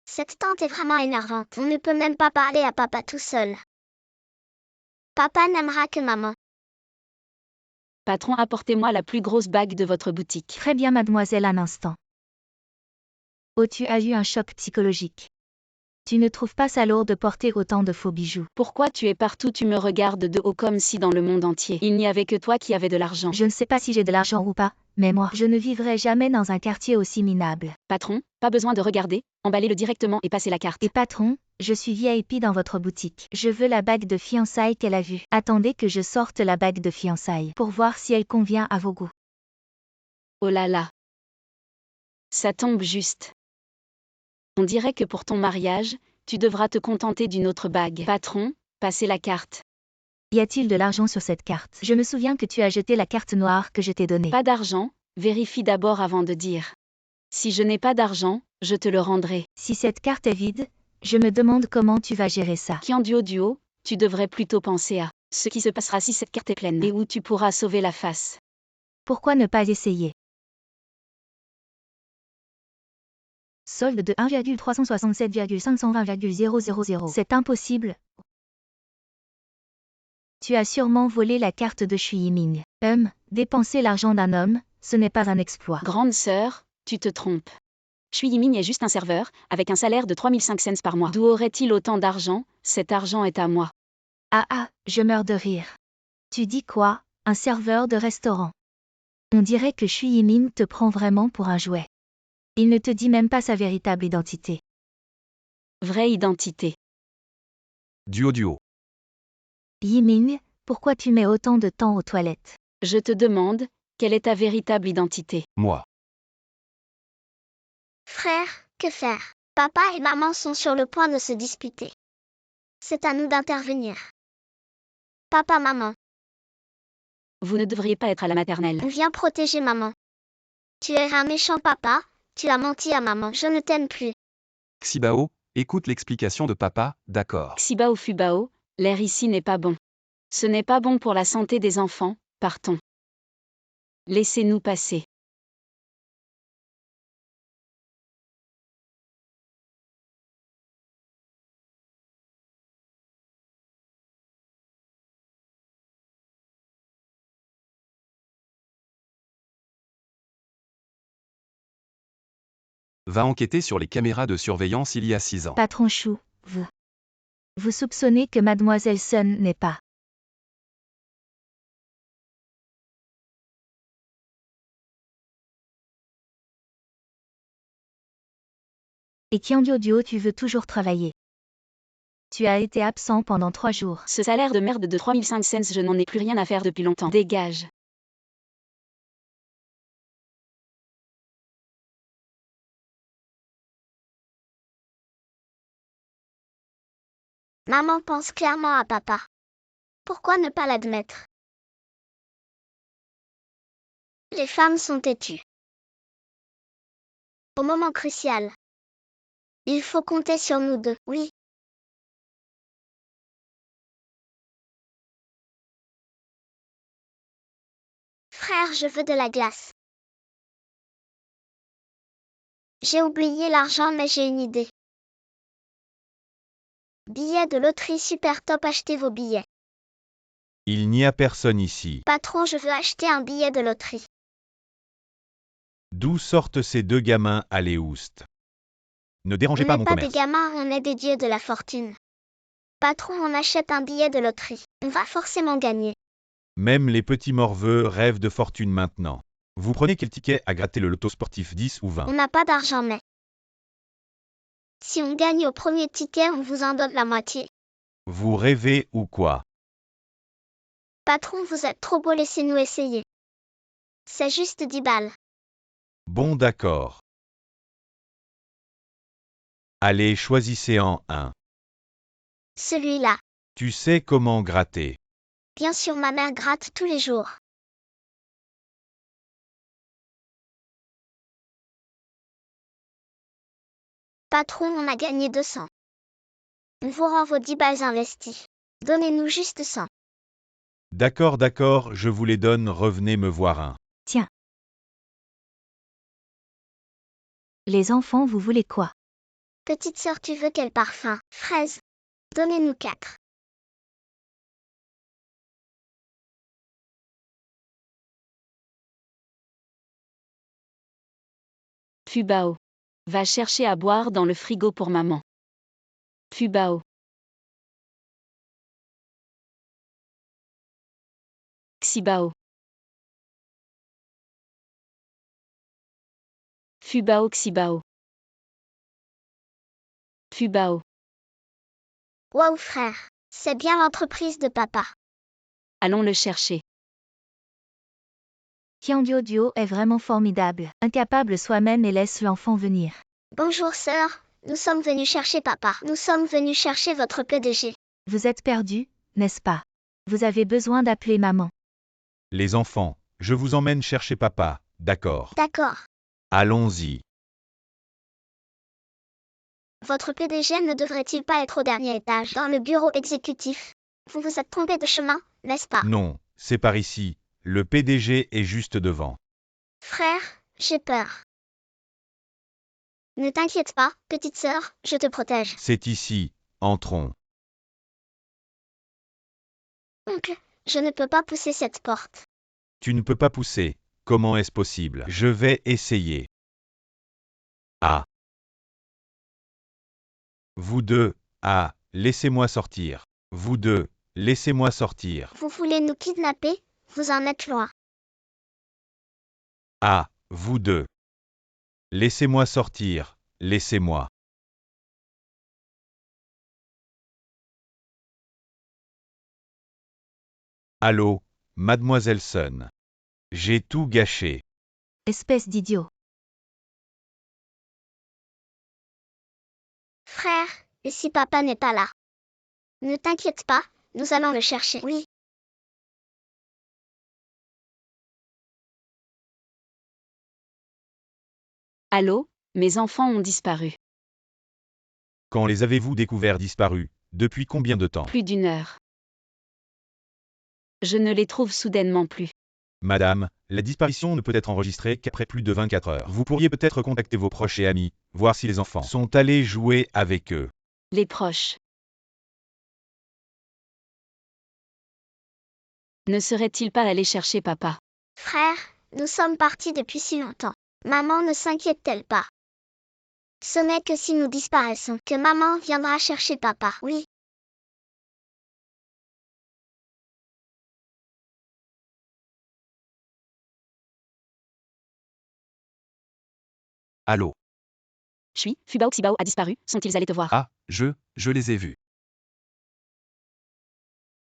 Cette tante est vraiment énervante. On ne peut même pas parler à papa tout seul. Papa n'aimera que maman. Patron, apportez-moi la plus grosse bague de votre boutique. très bien mademoiselle, un instant. Oh, tu as eu un choc psychologique. Tu ne trouves pas ça lourd de porter autant de faux bijoux? Pourquoi tu es partout, tu me regardes de haut comme si dans le monde entier, il n'y avait que toi qui avais de l'argent. Je ne sais pas si j'ai de l'argent ou pas, mais moi, je ne vivrai jamais dans un quartier aussi minable. Patron, pas besoin de regarder, emballez-le directement et passez la carte. Et patron, je suis VIP dans votre boutique. Je veux la bague de fiançailles qu'elle a vue. Attendez que je sorte la bague de fiançailles pour voir si elle convient à vos goûts. Oh là là. Ça tombe juste. On dirait que pour ton mariage, tu devras te contenter d'une autre bague. Patron, passez la carte. Y a-t-il de l'argent sur cette carte? Je me souviens que tu as jeté la carte noire que je t'ai donnée. Pas d'argent, vérifie d'abord avant de dire. Si je n'ai pas d'argent, je te le rendrai. Si cette carte est vide, je me demande comment tu vas gérer ça. Qui en duo, tu devrais plutôt penser à ce qui se passera si cette carte est pleine et où tu pourras sauver la face. Pourquoi ne pas essayer? Solde de 1,367,520,000. C'est impossible. Tu as sûrement volé la carte de Shui Yiming. Dépenser l'argent d'un homme, ce n'est pas un exploit. Grande sœur, tu te trompes. Shui Yiming est juste un serveur, avec un salaire de 3500 par mois. D'où aurait-il autant d'argent? Cet argent est à moi. Ah ah, je meurs de rire. Tu dis quoi? Un serveur de restaurant. On dirait que Shui Yiming te prend vraiment pour un jouet. Il ne te dit même pas sa véritable identité. Vraie identité. Duo. Yiming, pourquoi tu mets autant de temps aux toilettes? Je te demande, quelle est ta véritable identité? Moi. Frère, que faire? Papa et maman sont sur le point de se disputer. C'est à nous d'intervenir. Papa, maman, Vous ne devriez pas être à la maternelle. viens protéger maman. Tu es un méchant papa, tu as menti à maman, je ne t'aime plus. Xibao, écoute l'explication de papa, d'accord. Xibao Fubao, l'air ici n'est pas bon. Ce n'est pas bon pour la santé des enfants, partons. Laissez-nous passer. Va enquêter sur les caméras de surveillance il y a 6 ans. Patron Chou, vous soupçonnez que Mademoiselle Sun n'est pas. Et Qiangdio, tu veux toujours travailler. Tu as été absent pendant 3 jours. Ce salaire de merde de 3500, je n'en ai plus rien à faire depuis longtemps. Dégage. Maman pense clairement à papa. Pourquoi ne pas l'admettre? Les femmes sont têtues. Au moment crucial. Il faut compter sur nous deux, oui. Frère, je veux de la glace. J'ai oublié l'argent mais j'ai une idée. Billets de loterie super top, achetez vos billets. Il n'y a personne ici. Patron, je veux acheter un billet de loterie. D'où sortent ces deux gamins à l'éouste? Ne dérangez On pas n'est mon pas commerce. des gamins, on est des dieux de la fortune. Patron, on achète un billet de loterie. On va forcément gagner. Même les petits morveux rêvent de fortune maintenant. Vous prenez quel ticket à gratter le loto sportif 10 ou 20? On n'a pas d'argent mais... Si on gagne au premier ticket, on vous en donne la moitié. Vous rêvez ou quoi? Patron, vous êtes trop beau, laissez-nous essayer. C'est juste 10 balles. Bon d'accord. Allez, choisissez en un. Celui-là. Tu sais comment gratter. Bien sûr, ma mère gratte tous les jours. Patron, on a gagné 200. On vous rend vos 10 balles investies. Donnez-nous juste 100. D'accord, d'accord, je vous les donne, revenez me voir un. Tiens. Les enfants, vous voulez quoi? Petite sœur, tu veux quel parfum? Fraise. Donnez-nous 4. Fubao. Va chercher à boire dans le frigo pour maman. Fubao. Xibao. Fubao Xibao. Fubao. Waouh frère, c'est bien l'entreprise de papa. Allons le chercher. Qiangdio est vraiment formidable, incapable soi-même et laisse l'enfant venir. Bonjour sœur, nous sommes venus chercher papa. Nous sommes venus chercher votre PDG. Vous êtes perdu, n'est-ce pas? Vous avez besoin d'appeler maman. Les enfants, je vous emmène chercher papa, d'accord. D'accord. Allons-y. Votre PDG ne devrait-il pas être au dernier étage, dans le bureau exécutif? Vous vous êtes trompé de chemin, n'est-ce pas? Non, c'est par ici. Le PDG est juste devant. Frère, j'ai peur. Ne t'inquiète pas, petite sœur, je te protège. C'est ici, entrons. Oncle, je ne peux pas pousser cette porte. Tu ne peux pas pousser. Comment est-ce possible? Je vais essayer. Ah. Vous deux. Ah, laissez-moi sortir. Vous deux, laissez-moi sortir. Vous voulez nous kidnapper? Vous en êtes loin. Ah, vous deux. Laissez-moi sortir. Laissez-moi. Allô, mademoiselle Sun. J'ai tout gâché. Espèce d'idiot. Frère, et si papa n'est pas là? Ne t'inquiète pas, nous allons le chercher. Oui. Allô, mes enfants ont disparu. Quand les avez-vous découverts disparus? Depuis combien de temps? Plus d'1 heure. Je ne les trouve soudainement plus. Madame, la disparition ne peut être enregistrée qu'après plus de 24 heures. Vous pourriez peut-être contacter vos proches et amis, voir si les enfants sont allés jouer avec eux. Les proches. Ne serait-il pas allé chercher papa? Frère, nous sommes partis depuis si longtemps. Maman ne s'inquiète-t-elle pas? Ce n'est que si nous disparaissons que maman viendra chercher papa. Oui. Allô? Chui, Fubao Xibao a disparu, sont-ils allés te voir? Ah, je les ai vus.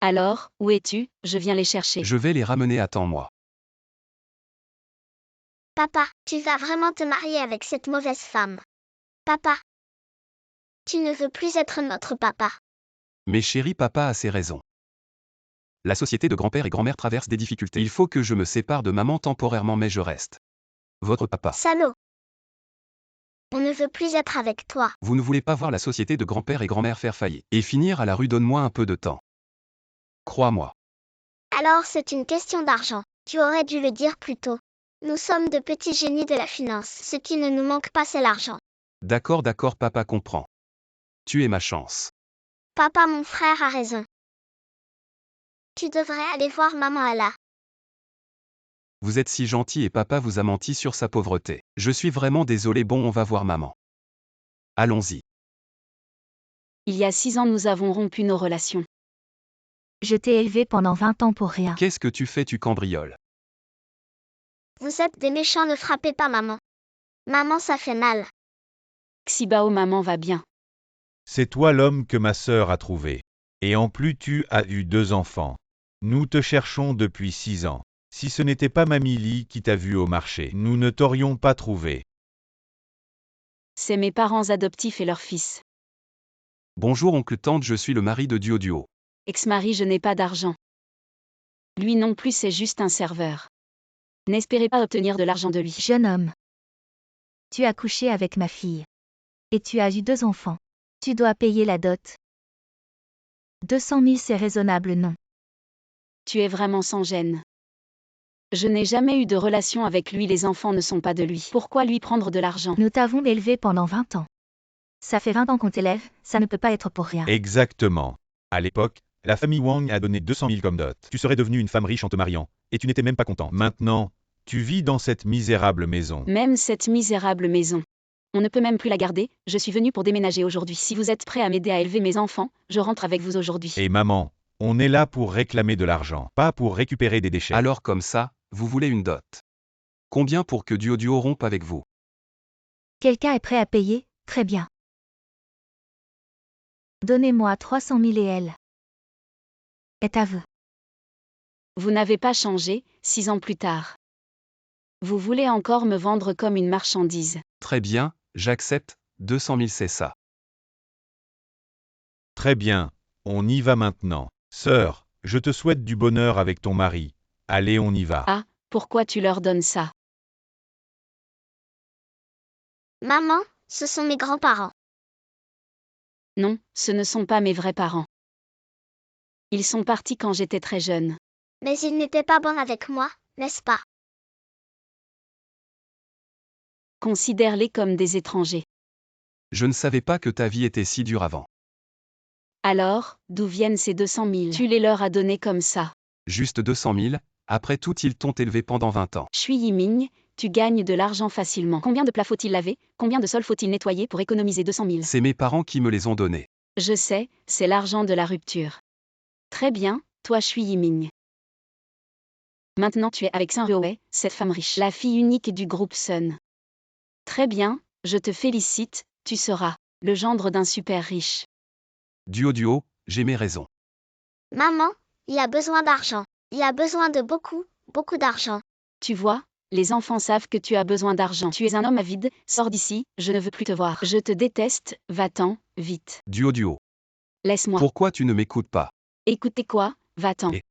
Alors, où es-tu? Je viens les chercher. Je vais les ramener, attends-moi. Papa, tu vas vraiment te marier avec cette mauvaise femme? Papa, tu ne veux plus être notre papa. Mais chéri, papa a ses raisons. La société de grand-père et grand-mère traverse des difficultés. Il faut que je me sépare de maman temporairement, mais je reste votre papa. Salaud. On ne veut plus être avec toi. Vous ne voulez pas voir la société de grand-père et grand-mère faire faillite et finir à la rue, donne-moi un peu de temps. Crois-moi. Alors c'est une question d'argent. Tu aurais dû le dire plus tôt. Nous sommes de petits génies de la finance. Ce qui ne nous manque pas, c'est l'argent. D'accord, papa comprend. Tu es ma chance. Papa, mon frère a raison. Tu devrais aller voir maman Ala. Vous êtes si gentil et papa vous a menti sur sa pauvreté. Je suis vraiment désolé, bon, on va voir maman. Allons-y. Il y a 6 ans, nous avons rompu nos relations. Je t'ai élevé pendant 20 ans pour rien. Qu'est-ce que tu fais, tu cambrioles? Vous êtes des méchants, ne frappez pas maman. Maman, ça fait mal. Xibao, maman va bien. C'est toi l'homme que ma sœur a trouvé. Et en plus tu as eu 2 enfants. Nous te cherchons depuis 6 ans. Si ce n'était pas Mamie Lee qui t'a vu au marché, nous ne t'aurions pas trouvé. C'est mes parents adoptifs et leur fils. Bonjour oncle tante, je suis le mari de Duo. Ex-mari, je n'ai pas d'argent. Lui non plus, c'est juste un serveur. N'espérez pas obtenir de l'argent de lui. Jeune homme. Tu as couché avec ma fille. Et tu as eu 2 enfants. Tu dois payer la dot. 200 000, c'est raisonnable, non? Tu es vraiment sans gêne. Je n'ai jamais eu de relation avec lui, les enfants ne sont pas de lui. Pourquoi lui prendre de l'argent? Nous t'avons élevé pendant 20 ans. Ça fait 20 ans qu'on t'élève, ça ne peut pas être pour rien. Exactement. À l'époque, la famille Wang a donné 200 000 comme dot. Tu serais devenue une femme riche en te mariant, et tu n'étais même pas content. Maintenant, tu vis dans cette misérable maison. Même cette misérable maison. On ne peut même plus la garder, je suis venue pour déménager aujourd'hui. Si vous êtes prêt à m'aider à élever mes enfants, je rentre avec vous aujourd'hui. Et maman, on est là pour réclamer de l'argent, pas pour récupérer des déchets. Alors comme ça, vous voulez une dot. Combien pour que Duo rompe avec vous? Quelqu'un est prêt à payer? Très bien. Donnez-moi 300 000 et elle est à vous. Vous n'avez pas changé, 6 ans plus tard. Vous voulez encore me vendre comme une marchandise. Très bien, j'accepte, 200 000 c'est ça. Très bien, on y va maintenant. Sœur, je te souhaite du bonheur avec ton mari. Allez, on y va. Ah, pourquoi tu leur donnes ça? Maman, ce sont mes grands-parents. Non, ce ne sont pas mes vrais parents. Ils sont partis quand j'étais très jeune. Mais ils n'étaient pas bons avec moi, n'est-ce pas? Considère-les comme des étrangers. Je ne savais pas que ta vie était si dure avant. Alors, d'où viennent ces 200 000? Tu les leur as donnés comme ça. Juste 200 000, Après tout, ils t'ont élevé pendant 20 ans. Shui Yiming, tu gagnes de l'argent facilement. Combien de plats faut-il laver? Combien de sols faut-il nettoyer pour économiser 200 000? C'est mes parents qui me les ont donnés. Je sais, c'est l'argent de la rupture. Très bien, toi Shui Yiming. Maintenant tu es avec Sun Ruowei, cette femme riche, la fille unique du groupe Sun. Très bien, je te félicite, tu seras le gendre d'un super riche. Duo, j'ai mes raisons. Maman, il a besoin d'argent. Il a besoin de beaucoup, beaucoup d'argent. Tu vois, les enfants savent que tu as besoin d'argent. Tu es un homme avide, sors d'ici, je ne veux plus te voir. Je te déteste, va-t'en, vite. Duo. Laisse-moi. Pourquoi tu ne m'écoutes pas? Écoutez quoi, va-t'en. Et-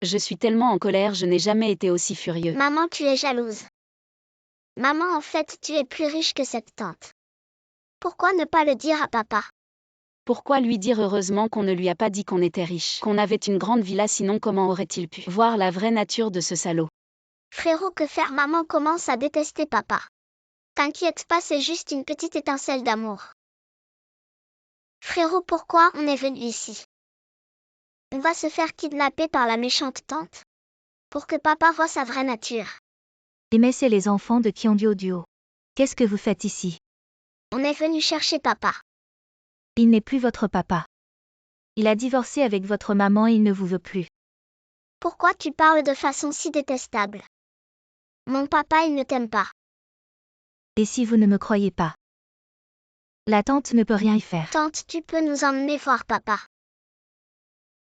Je suis tellement en colère, je n'ai jamais été aussi furieux. Maman, tu es jalouse. Maman, en fait, tu es plus riche que cette tante. Pourquoi ne pas le dire à papa? Pourquoi lui dire heureusement qu'on ne lui a pas dit qu'on était riche, qu'on avait une grande villa, sinon comment aurait-il pu voir la vraie nature de ce salaud? Frérot, que faire? Maman commence à détester papa. T'inquiète pas, c'est juste une petite étincelle d'amour. Frérot, pourquoi on est venu ici? On va se faire kidnapper par la méchante tante. Pour que papa voie sa vraie nature. Mais c'est les enfants de Duo. Qu'est-ce que vous faites ici? On est venu chercher papa. Il n'est plus votre papa. Il a divorcé avec votre maman et il ne vous veut plus. Pourquoi tu parles de façon si détestable? Mon papa, il ne t'aime pas. Et si vous ne me croyez pas? La tante ne peut rien y faire. Tante, tu peux nous emmener voir papa.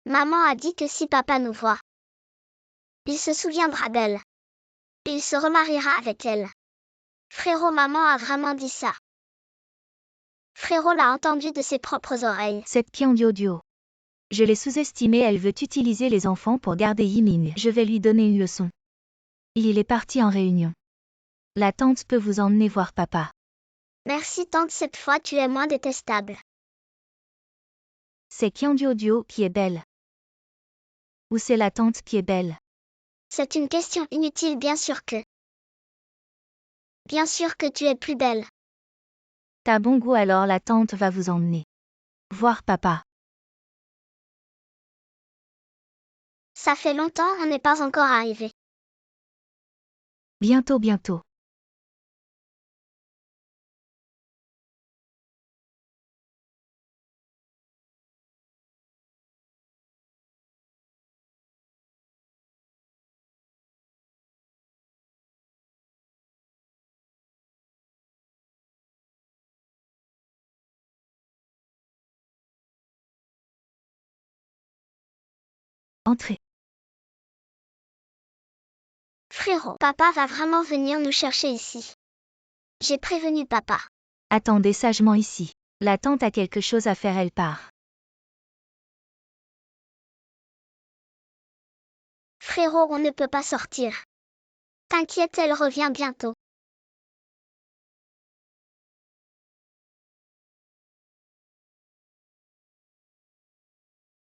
Maman a dit que si papa nous voit, il se souviendra d'elle. Il se remariera avec elle. Frérot, maman a vraiment dit ça. Frérot l'a entendu de ses propres oreilles. Cette Duo. Je l'ai sous-estimée, elle veut utiliser les enfants pour garder Yiming. Je vais lui donner une leçon. Il est parti en réunion. La tante peut vous emmener voir papa. Merci tante, cette fois tu es moins détestable. C'est Duo qui est belle. Ou c'est la tante qui est belle? C'est une question inutile, bien sûr que. Bien sûr que tu es plus belle. T'as bon goût, alors la tante va vous emmener voir papa. Ça fait longtemps, on n'est pas encore arrivé. Bientôt. Entrez. Frérot, papa va vraiment venir nous chercher ici. J'ai prévenu papa. Attendez sagement ici. La tante a quelque chose à faire, elle part. Frérot, on ne peut pas sortir. T'inquiète, elle revient bientôt.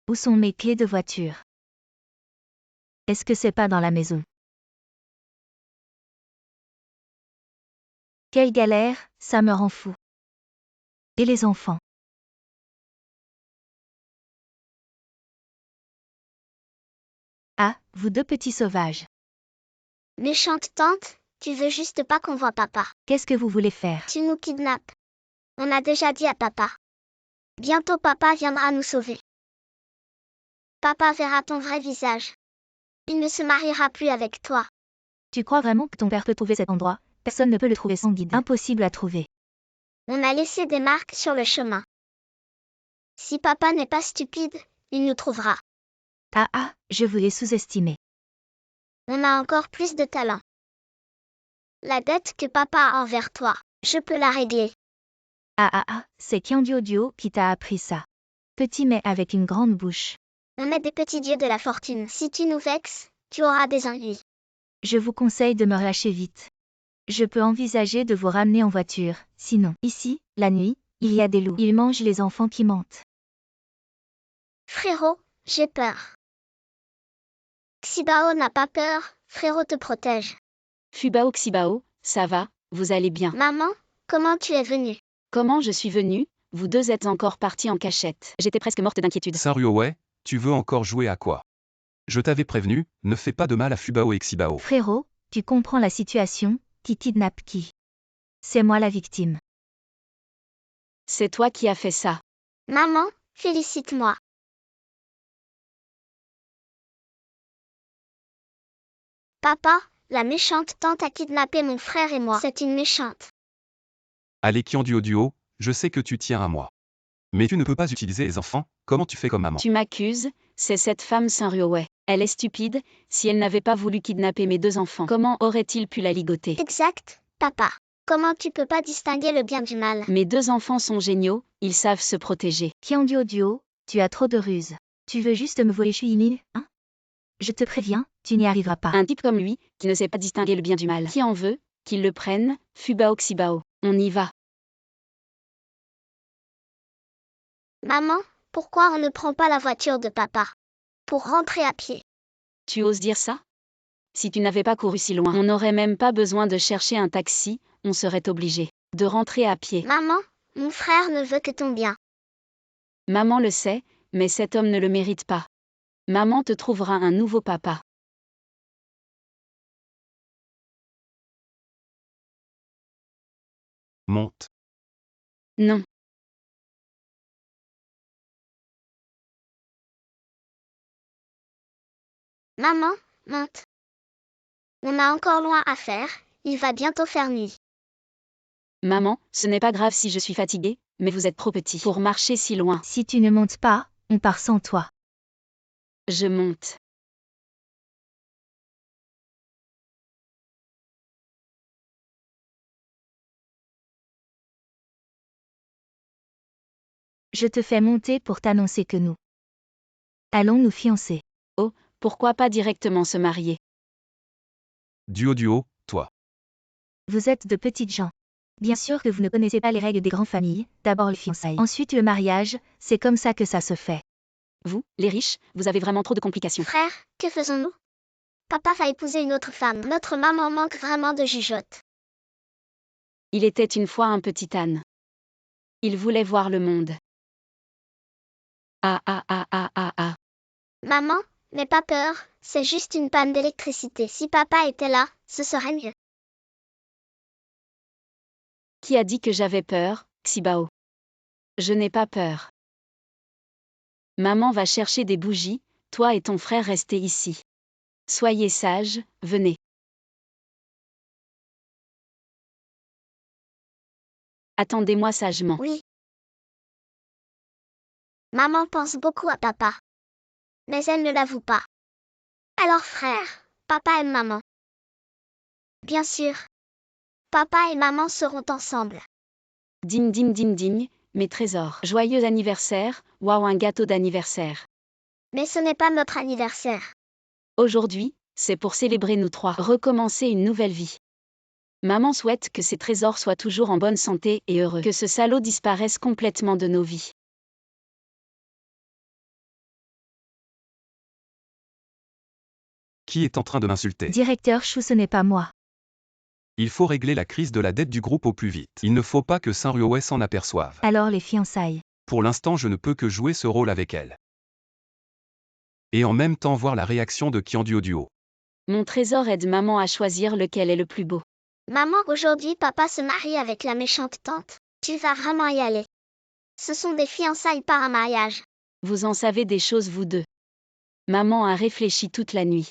Où sont mes clés de voiture? Est-ce que c'est pas dans la maison? Quelle galère, ça me rend fou. Et les enfants? Ah, vous deux petits sauvages. Méchante tante, tu veux juste pas qu'on voit papa. Qu'est-ce que vous voulez faire? Tu nous kidnappes. On a déjà dit à papa. Bientôt papa viendra nous sauver. Papa verra ton vrai visage. Il ne se mariera plus avec toi. Tu crois vraiment que ton père peut trouver cet endroit? Personne ne peut le trouver sans guide. Impossible à trouver. On a laissé des marques sur le chemin. Si papa n'est pas stupide, il nous trouvera. Ah, je vous ai sous-estimé. On a encore plus de talent. La dette que papa a envers toi, je peux la régler. C'est Duo qui t'a appris ça. Petit mais avec une grande bouche. On est des petits dieux de la fortune. Si tu nous vexes, tu auras des ennuis. Je vous conseille de me relâcher vite. Je peux envisager de vous ramener en voiture, sinon, ici, la nuit, il y a des loups. Ils mangent les enfants qui mentent. Frérot, j'ai peur. Xibao n'a pas peur, frérot te protège. Fubao Xibao, ça va, vous allez bien. Maman, comment tu es venue? Comment je suis venue? Vous deux êtes encore partis en cachette. J'étais presque morte d'inquiétude. Sun Ruowei, tu veux encore jouer à quoi? Je t'avais prévenu, ne fais pas de mal à Fubao et Xibao. Frérot, tu comprends la situation, qui kidnappe qui? C'est moi la victime. C'est toi qui as fait ça. Maman, félicite-moi. Papa, la méchante tante a kidnappé mon frère et moi. C'est une méchante. Allez Duo, je sais que tu tiens à moi. Mais tu ne peux pas utiliser les enfants, comment tu fais comme maman? Tu m'accuses, c'est cette femme Saint-Ruowei. Elle est stupide, si elle n'avait pas voulu kidnapper mes 2 enfants, comment aurait-il pu la ligoter? Exact, papa. Comment tu peux pas distinguer le bien du mal? Mes 2 enfants sont géniaux, ils savent se protéger. Duo, tu as trop de ruse. Tu veux juste me voler Shuimin, hein? Je te préviens, tu n'y arriveras pas. Un type comme lui, qui ne sait pas distinguer le bien du mal. Qui en veut, qu'il le prenne, Fubao Xibao. On y va. Maman, pourquoi on ne prend pas la voiture de papa? Pour rentrer à pied. Tu oses dire ça? Si tu n'avais pas couru si loin, on n'aurait même pas besoin de chercher un taxi, on serait obligé de rentrer à pied. Maman, mon frère ne veut que ton bien. Maman le sait, mais cet homme ne le mérite pas. Maman te trouvera un nouveau papa. Monte. Non. Maman, monte. On a encore loin à faire, il va bientôt faire nuit. Maman, ce n'est pas grave si je suis fatiguée, mais vous êtes trop petit pour marcher si loin. Si tu ne montes pas, on part sans toi. Je monte. Je te fais monter pour t'annoncer que nous allons nous fiancer. Pourquoi pas directement se marier? Duo, toi. Vous êtes de petites gens. Bien sûr que vous ne connaissez pas les règles des grandes familles, d'abord le fiançailles, ensuite le mariage, c'est comme ça que ça se fait. Vous, les riches, vous avez vraiment trop de complications. Frère, que faisons-nous? Papa va épouser une autre femme. Notre maman manque vraiment de jugeote. Il était une fois un petit âne. Il voulait voir le monde. Ah. Maman, n'aie pas peur, c'est juste une panne d'électricité. Si papa était là, ce serait mieux. Qui a dit que j'avais peur, Xibao? Je n'ai pas peur. Maman va chercher des bougies, toi et ton frère restez ici. Soyez sages, venez. Attendez-moi sagement. Oui. Maman pense beaucoup à papa. Mais elle ne l'avoue pas. Alors frère, papa aime maman. Bien sûr. Papa et maman seront ensemble. Ding, mes trésors. Joyeux anniversaire, waouh, un gâteau d'anniversaire. Mais ce n'est pas notre anniversaire. Aujourd'hui, c'est pour célébrer nous 3, recommencer une nouvelle vie. Maman souhaite que ces trésors soient toujours en bonne santé et heureux, que ce salaud disparaisse complètement de nos vies. Qui est en train de m'insulter? Directeur Chou, ce n'est pas moi. Il faut régler la crise de la dette du groupe au plus vite. Il ne faut pas que Saint-Ruowei s'en aperçoive. Alors les fiançailles. Pour l'instant, je ne peux que jouer ce rôle avec elle. Et en même temps voir la réaction de Duo. Mon trésor aide maman à choisir lequel est le plus beau. Maman, aujourd'hui papa se marie avec la méchante tante. Tu vas vraiment y aller. Ce sont des fiançailles par un mariage. Vous en savez des choses vous deux. Maman a réfléchi toute la nuit.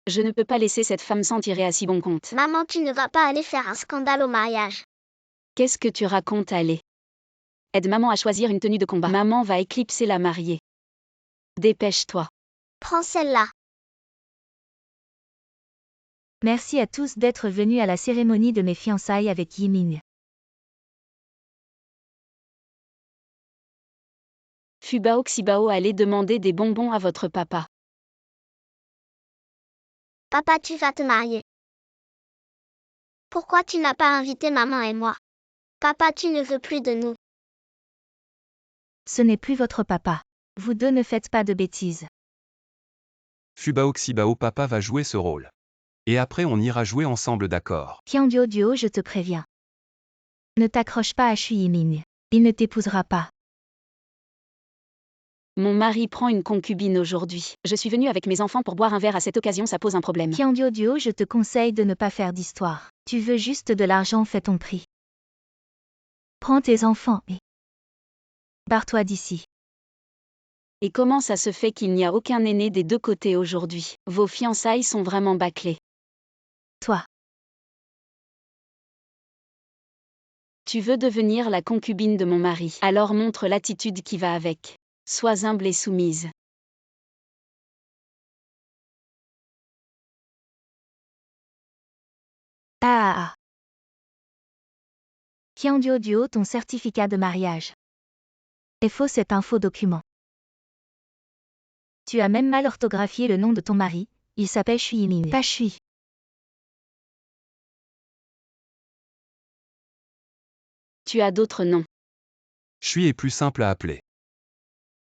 Je ne peux pas laisser cette femme s'en tirer à si bon compte. Maman, tu ne vas pas aller faire un scandale au mariage. Qu'est-ce que tu racontes, allez? Aide maman à choisir une tenue de combat. Maman va éclipser la mariée. Dépêche-toi. Prends celle-là. Merci à tous d'être venus à la cérémonie de mes fiançailles avec Yiming. Fubao Xibao, allez demander des bonbons à votre papa. Papa, tu vas te marier. Pourquoi tu n'as pas invité maman et moi? Papa, tu ne veux plus de nous. Ce n'est plus votre papa. Vous deux ne faites pas de bêtises. Fubao Xibao, papa va jouer ce rôle. Et après on ira jouer ensemble, d'accord? Duo, je te préviens. Ne t'accroche pas à Shu Yiming. Il ne t'épousera pas. Mon mari prend une concubine aujourd'hui. Je suis venue avec mes enfants pour boire un verre à cette occasion, ça pose un problème. Kiandiodio, je te conseille de ne pas faire d'histoire. Tu veux juste de l'argent, fais ton prix. Prends tes enfants et barre-toi d'ici. Et comment ça se fait qu'il n'y a aucun aîné des deux côtés aujourd'hui? Vos fiançailles sont vraiment bâclées. Toi. Tu veux devenir la concubine de mon mari. Alors montre l'attitude qui va avec. Sois humble et soumise. Ah. Kiandiodio, ton certificat de mariage. C'est faux, c'est un faux document. Tu as même mal orthographié le nom de ton mari, il s'appelle Shui Yiming, pas Shui. Tu as d'autres noms. Shui est plus simple à appeler.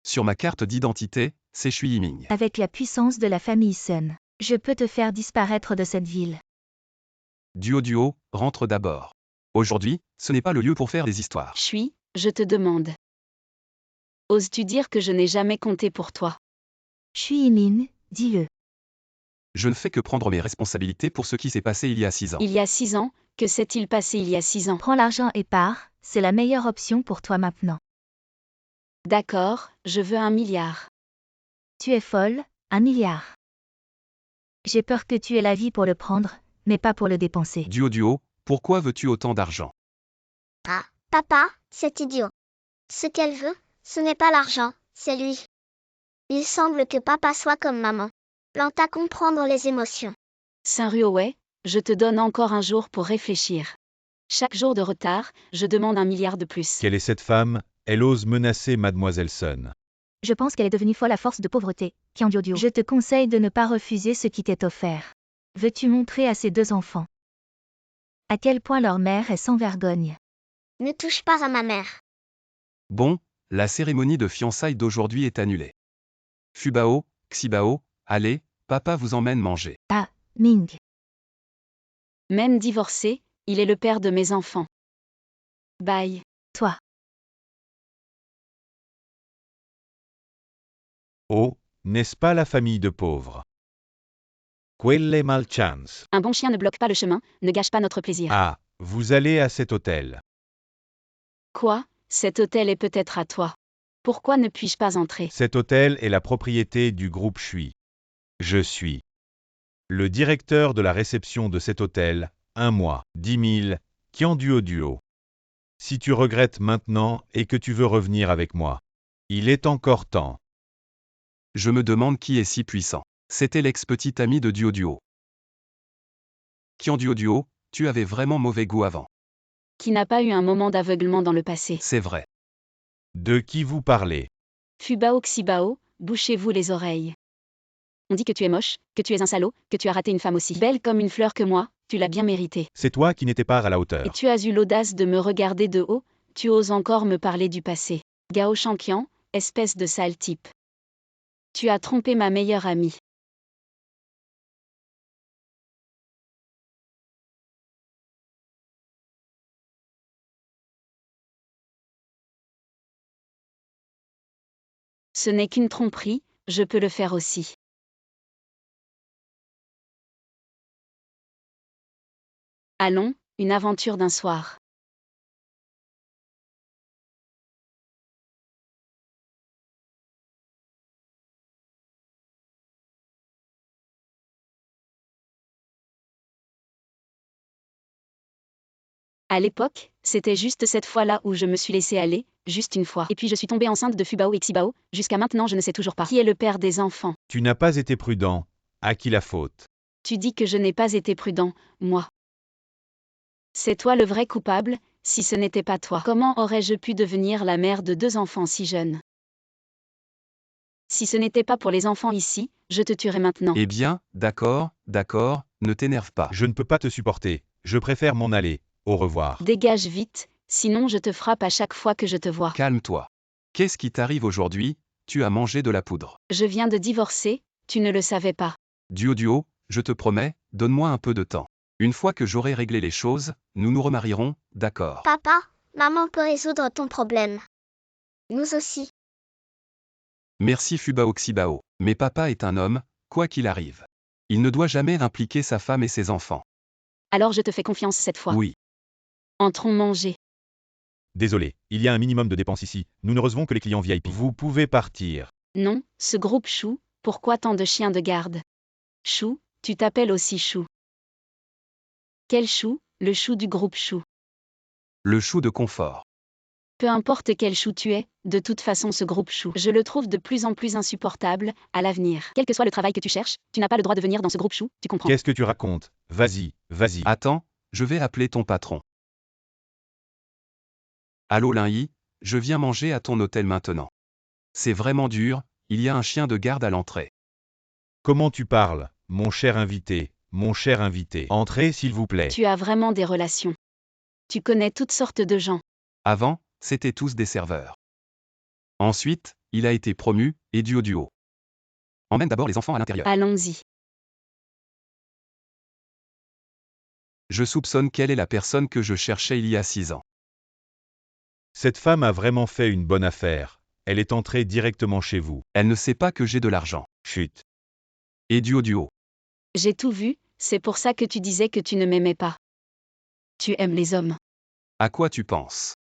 Sur ma carte d'identité, c'est Shui Yiming. Avec la puissance de la famille Sun, je peux te faire disparaître de cette ville. Duo, rentre d'abord. Aujourd'hui, ce n'est pas le lieu pour faire des histoires. Je te demande. Oses-tu dire que je n'ai jamais compté pour toi? Shui Yiming, dis-le. Je ne fais que prendre mes responsabilités pour ce qui s'est passé il y a 6 ans. Il y a 6 ans, que s'est-il passé il y a 6 ans? Prends l'argent et pars, c'est la meilleure option pour toi maintenant. D'accord, je veux 1 milliard. Tu es folle, 1 milliard. J'ai peur que tu aies la vie pour le prendre, mais pas pour le dépenser. Duo, pourquoi veux-tu autant d'argent? Ah, papa, c'est idiot. Ce qu'elle veut, ce n'est pas l'argent, c'est lui. Il semble que papa soit comme maman, lent à comprendre les émotions. Saint-Ruowei, je te donne encore un jour pour réfléchir. Chaque jour de retard, je demande 1 milliard de plus. Quelle est cette femme? Elle ose menacer Mademoiselle Sun. Je pense qu'elle est devenue folle à force de pauvreté. Kiandiodio, je te conseille de ne pas refuser ce qui t'est offert. Veux-tu montrer à ces 2 enfants à quel point leur mère est sans vergogne? Ne touche pas à ma mère. Bon, la cérémonie de fiançailles d'aujourd'hui est annulée. Fubao, Xibao, allez, papa vous emmène manger. Ah, Ming. Même divorcé, il est le père de mes enfants. Bye. Toi. Oh, n'est-ce pas la famille de pauvres? Quelle malchance. Un bon chien ne bloque pas le chemin, ne gâche pas notre plaisir. Ah, vous allez à cet hôtel. Quoi? Cet hôtel est peut-être à toi. Pourquoi ne puis-je pas entrer? Cet hôtel est la propriété du groupe Shui. Je suis le directeur de la réception de cet hôtel, 1 mois, 10 000, Kiandiodio. Si tu regrettes maintenant et que tu veux revenir avec moi, il est encore temps. Je me demande qui est si puissant. C'était l'ex-petit ami de Duo. Kiandiodio, tu avais vraiment mauvais goût avant. Qui n'a pas eu un moment d'aveuglement dans le passé? C'est vrai. De qui vous parlez? Fubao Xibao, bouchez-vous les oreilles. On dit que tu es moche, que tu es un salaud, que tu as raté une femme aussi belle comme une fleur que moi, tu l'as bien mérité. C'est toi qui n'étais pas à la Et hauteur. tu as eu l'audace de me regarder de haut, tu oses encore me parler du passé. Gao Shankian, espèce de sale type. Tu as trompé ma meilleure amie. Ce n'est qu'une tromperie, je peux le faire aussi. Allons, une aventure d'un soir. À l'époque, c'était juste cette fois-là où je me suis laissée aller, juste une fois. Et puis je suis tombée enceinte de Fubao et Xibao, jusqu'à maintenant je ne sais toujours pas qui est le père des enfants. Tu n'as pas été prudent. À qui la faute? Tu dis que je n'ai pas été prudent, moi. C'est toi le vrai coupable, si ce n'était pas toi. Comment aurais-je pu devenir la mère de 2 enfants si jeunes? Si ce n'était pas pour les enfants ici, je te tuerais maintenant. Eh bien, d'accord, ne t'énerve pas. Je ne peux pas te supporter. Je préfère m'en aller. Au revoir. Dégage vite, sinon je te frappe à chaque fois que je te vois. Calme-toi. Qu'est-ce qui t'arrive aujourd'hui? Tu as mangé de la poudre. Je viens de divorcer, tu ne le savais pas. Duo, je te promets, donne-moi un peu de temps. Une fois que j'aurai réglé les choses, nous nous remarierons, d'accord? Papa, maman peut résoudre ton problème. Nous aussi. Merci Fubao Xibao. Mais papa est un homme, quoi qu'il arrive. Il ne doit jamais impliquer sa femme et ses enfants. Alors je te fais confiance cette fois. Oui. Entrons manger. Désolé, il y a un minimum de dépenses ici, nous ne recevons que les clients VIP. Vous pouvez partir. Non, ce groupe Chou, pourquoi tant de chiens de garde? Chou, tu t'appelles aussi Chou. Quel Chou? Le Chou du groupe Chou. Le chou de confort. Peu importe quel Chou tu es, de toute façon ce groupe Chou, je le trouve de plus en plus insupportable, à l'avenir. Quel que soit le travail que tu cherches, tu n'as pas le droit de venir dans ce groupe Chou, tu comprends? Qu'est-ce que tu racontes? Vas-y, vas-y. Attends, je vais appeler ton patron. Allô Linyi, je viens manger à ton hôtel maintenant. C'est vraiment dur, il y a un chien de garde à l'entrée. Comment tu parles, mon cher invité, mon cher invité? Entrez s'il vous plaît. Tu as vraiment des relations. Tu connais toutes sortes de gens. Avant, c'étaient tous des serveurs. Ensuite, il a été promu, et duo. Emmène d'abord les enfants à l'intérieur. Allons-y. Je soupçonne qu'elle est la personne que je cherchais il y a 6 ans. Cette femme a vraiment fait une bonne affaire. Elle est entrée directement chez vous. Elle ne sait pas que j'ai de l'argent. Chut. Et duo. J'ai tout vu, c'est pour ça que tu disais que tu ne m'aimais pas. Tu aimes les hommes. À quoi tu penses?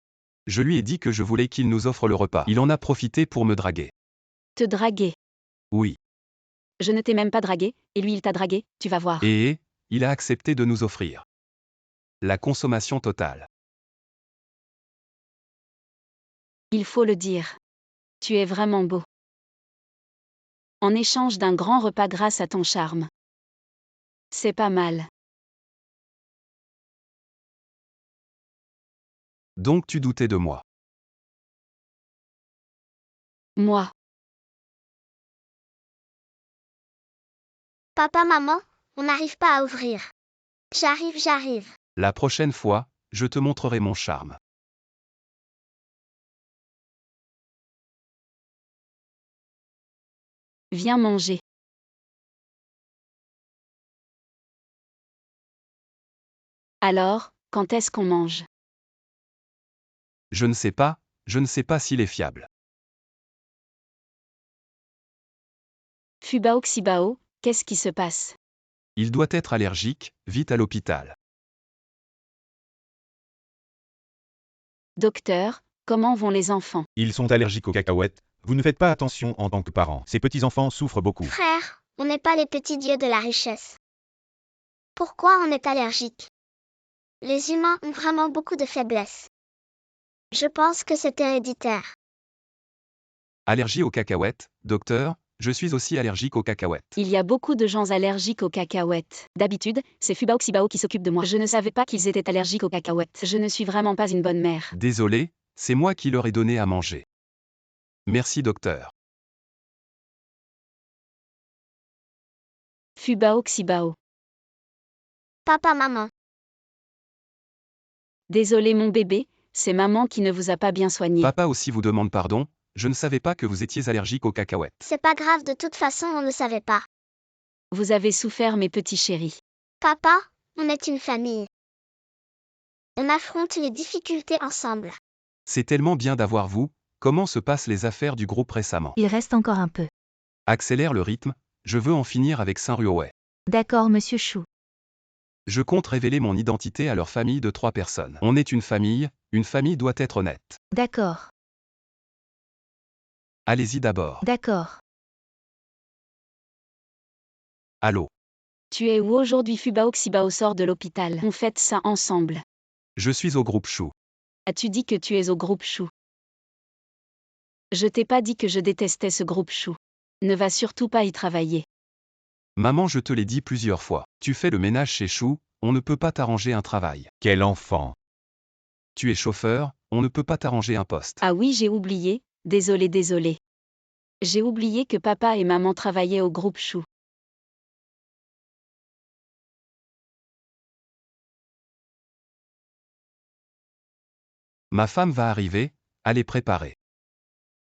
Je lui ai dit que je voulais qu'il nous offre le repas. Il en a profité pour me draguer. Te draguer. Oui. Je ne t'ai même pas dragué, et lui il t'a dragué, tu vas voir. Et il a accepté de nous offrir la consommation totale. Il faut le dire. Tu es vraiment beau. En échange d'un grand repas grâce à ton charme. C'est pas mal. Donc tu doutais de moi. Moi. Papa, maman, on n'arrive pas à ouvrir. J'arrive. La prochaine fois, je te montrerai mon charme. Viens manger. Alors, quand est-ce qu'on mange? Je ne sais pas s'il est fiable. Fubao Xibao, qu'est-ce qui se passe? Il doit être allergique, vite à l'hôpital. Docteur, comment vont les enfants? Ils sont allergiques aux cacahuètes. Vous ne faites pas attention en tant que parent. Ces petits-enfants souffrent beaucoup. Frère, on n'est pas les petits dieux de la richesse. Pourquoi on est allergique? Les humains ont vraiment beaucoup de faiblesses. Je pense que c'est héréditaire. Allergie aux cacahuètes, docteur, je suis aussi allergique aux cacahuètes. Il y a beaucoup de gens allergiques aux cacahuètes. D'habitude, c'est Fubao Xibao qui s'occupe de moi. Je ne savais pas qu'ils étaient allergiques aux cacahuètes. Je ne suis vraiment pas une bonne mère. Désolé, c'est moi qui leur ai donné à manger. Merci docteur. Fubao Xibao. Papa, maman. Désolé mon bébé, c'est maman qui ne vous a pas bien soigné. Papa aussi vous demande pardon, je ne savais pas que vous étiez allergique aux cacahuètes. C'est pas grave, de toute façon on ne savait pas. Vous avez souffert mes petits chéris. Papa, on est une famille. On affronte les difficultés ensemble. C'est tellement bien d'avoir vous, comment se passent les affaires du groupe récemment? Il reste encore un peu. Accélère le rythme, je veux en finir avec Saint-Ruoé. D'accord, monsieur Chou. Je compte révéler mon identité à leur famille de 3 personnes. On est une famille doit être honnête. D'accord. Allez-y d'abord. D'accord. Allô? Tu es où aujourd'hui? Fubao Xibao sort de l'hôpital. On fête ça ensemble. Je suis au groupe Chou. As-tu dit que tu es au groupe Chou? Je t'ai pas dit que je détestais ce groupe Chou. Ne va surtout pas y travailler. Maman, je te l'ai dit plusieurs fois. Tu fais le ménage chez Chou, on ne peut pas t'arranger un travail. Quel enfant. Tu es chauffeur, on ne peut pas t'arranger un poste. Ah oui, j'ai oublié. Désolé. J'ai oublié que papa et maman travaillaient au groupe Chou. Ma femme va arriver, allez préparer.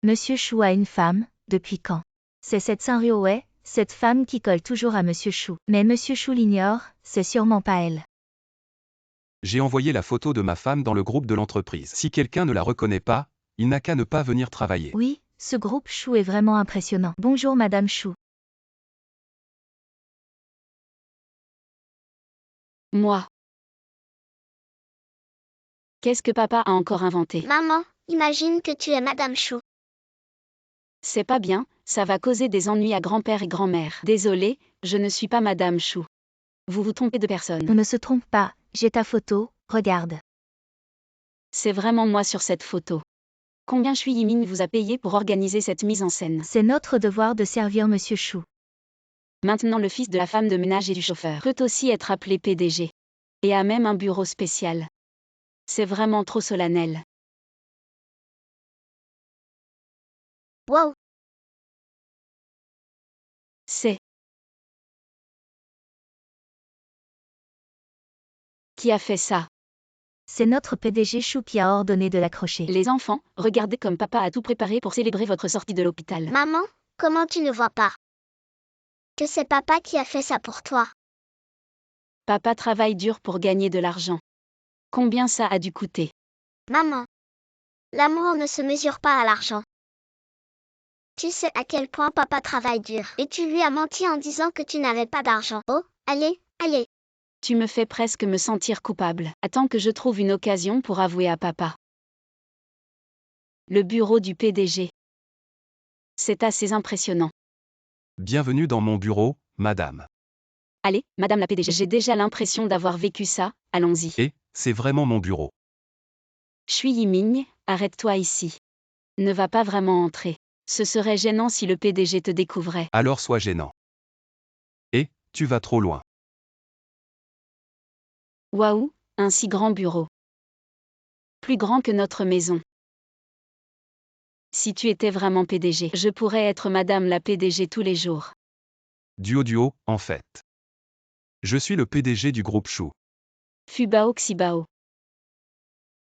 Monsieur Chou a une femme, depuis quand? C'est cette Saint-Ruoé, cette femme qui colle toujours à Monsieur Chou. Mais Monsieur Chou l'ignore, c'est sûrement pas elle. J'ai envoyé la photo de ma femme dans le groupe de l'entreprise. Si quelqu'un ne la reconnaît pas, il n'a qu'à ne pas venir travailler. Oui, ce groupe Chou est vraiment impressionnant. Bonjour Madame Chou. Moi. Qu'est-ce que papa a encore inventé? Maman, imagine que tu es Madame Chou. C'est pas bien, ça va causer des ennuis à grand-père et grand-mère. Désolé, je ne suis pas Madame Chou. Vous vous trompez de personne. On ne se trompe pas, j'ai ta photo, regarde. C'est vraiment moi sur cette photo. Combien Shui Yiming vous a payé pour organiser cette mise en scène? C'est notre devoir de servir Monsieur Chou. Maintenant le fils de la femme de ménage et du chauffeur peut aussi être appelé PDG. Et a même un bureau spécial. C'est vraiment trop solennel. Wow, C'est... Qui a fait ça? C'est notre PDG Chou qui a ordonné de l'accrocher. Les enfants, regardez comme papa a tout préparé pour célébrer votre sortie de l'hôpital. maman, comment tu ne vois pas que c'est papa qui a fait ça pour toi? Papa travaille dur pour gagner de l'argent. Combien ça a dû coûter? Maman, l'amour ne se mesure pas à l'argent. Tu sais à quel point papa travaille dur. Et tu lui as menti en disant que tu n'avais pas d'argent. Oh, allez, allez. Tu me fais presque me sentir coupable. Attends que je trouve une occasion pour avouer à papa. Le bureau du PDG. C'est assez impressionnant. Bienvenue dans mon bureau, madame. Allez, madame la PDG, j'ai déjà l'impression d'avoir vécu ça, allons-y. Et, c'est vraiment mon bureau. Shui Yiming, arrête-toi ici. Ne va pas vraiment entrer. Ce serait gênant si le PDG te découvrait. Alors sois gênant. Et, tu vas trop loin. Waouh, un si grand bureau. Plus grand que notre maison. Si tu étais vraiment PDG, je pourrais être madame la PDG tous les jours. Duo, en fait. Je suis le PDG du groupe Chou. Fubao Xibao.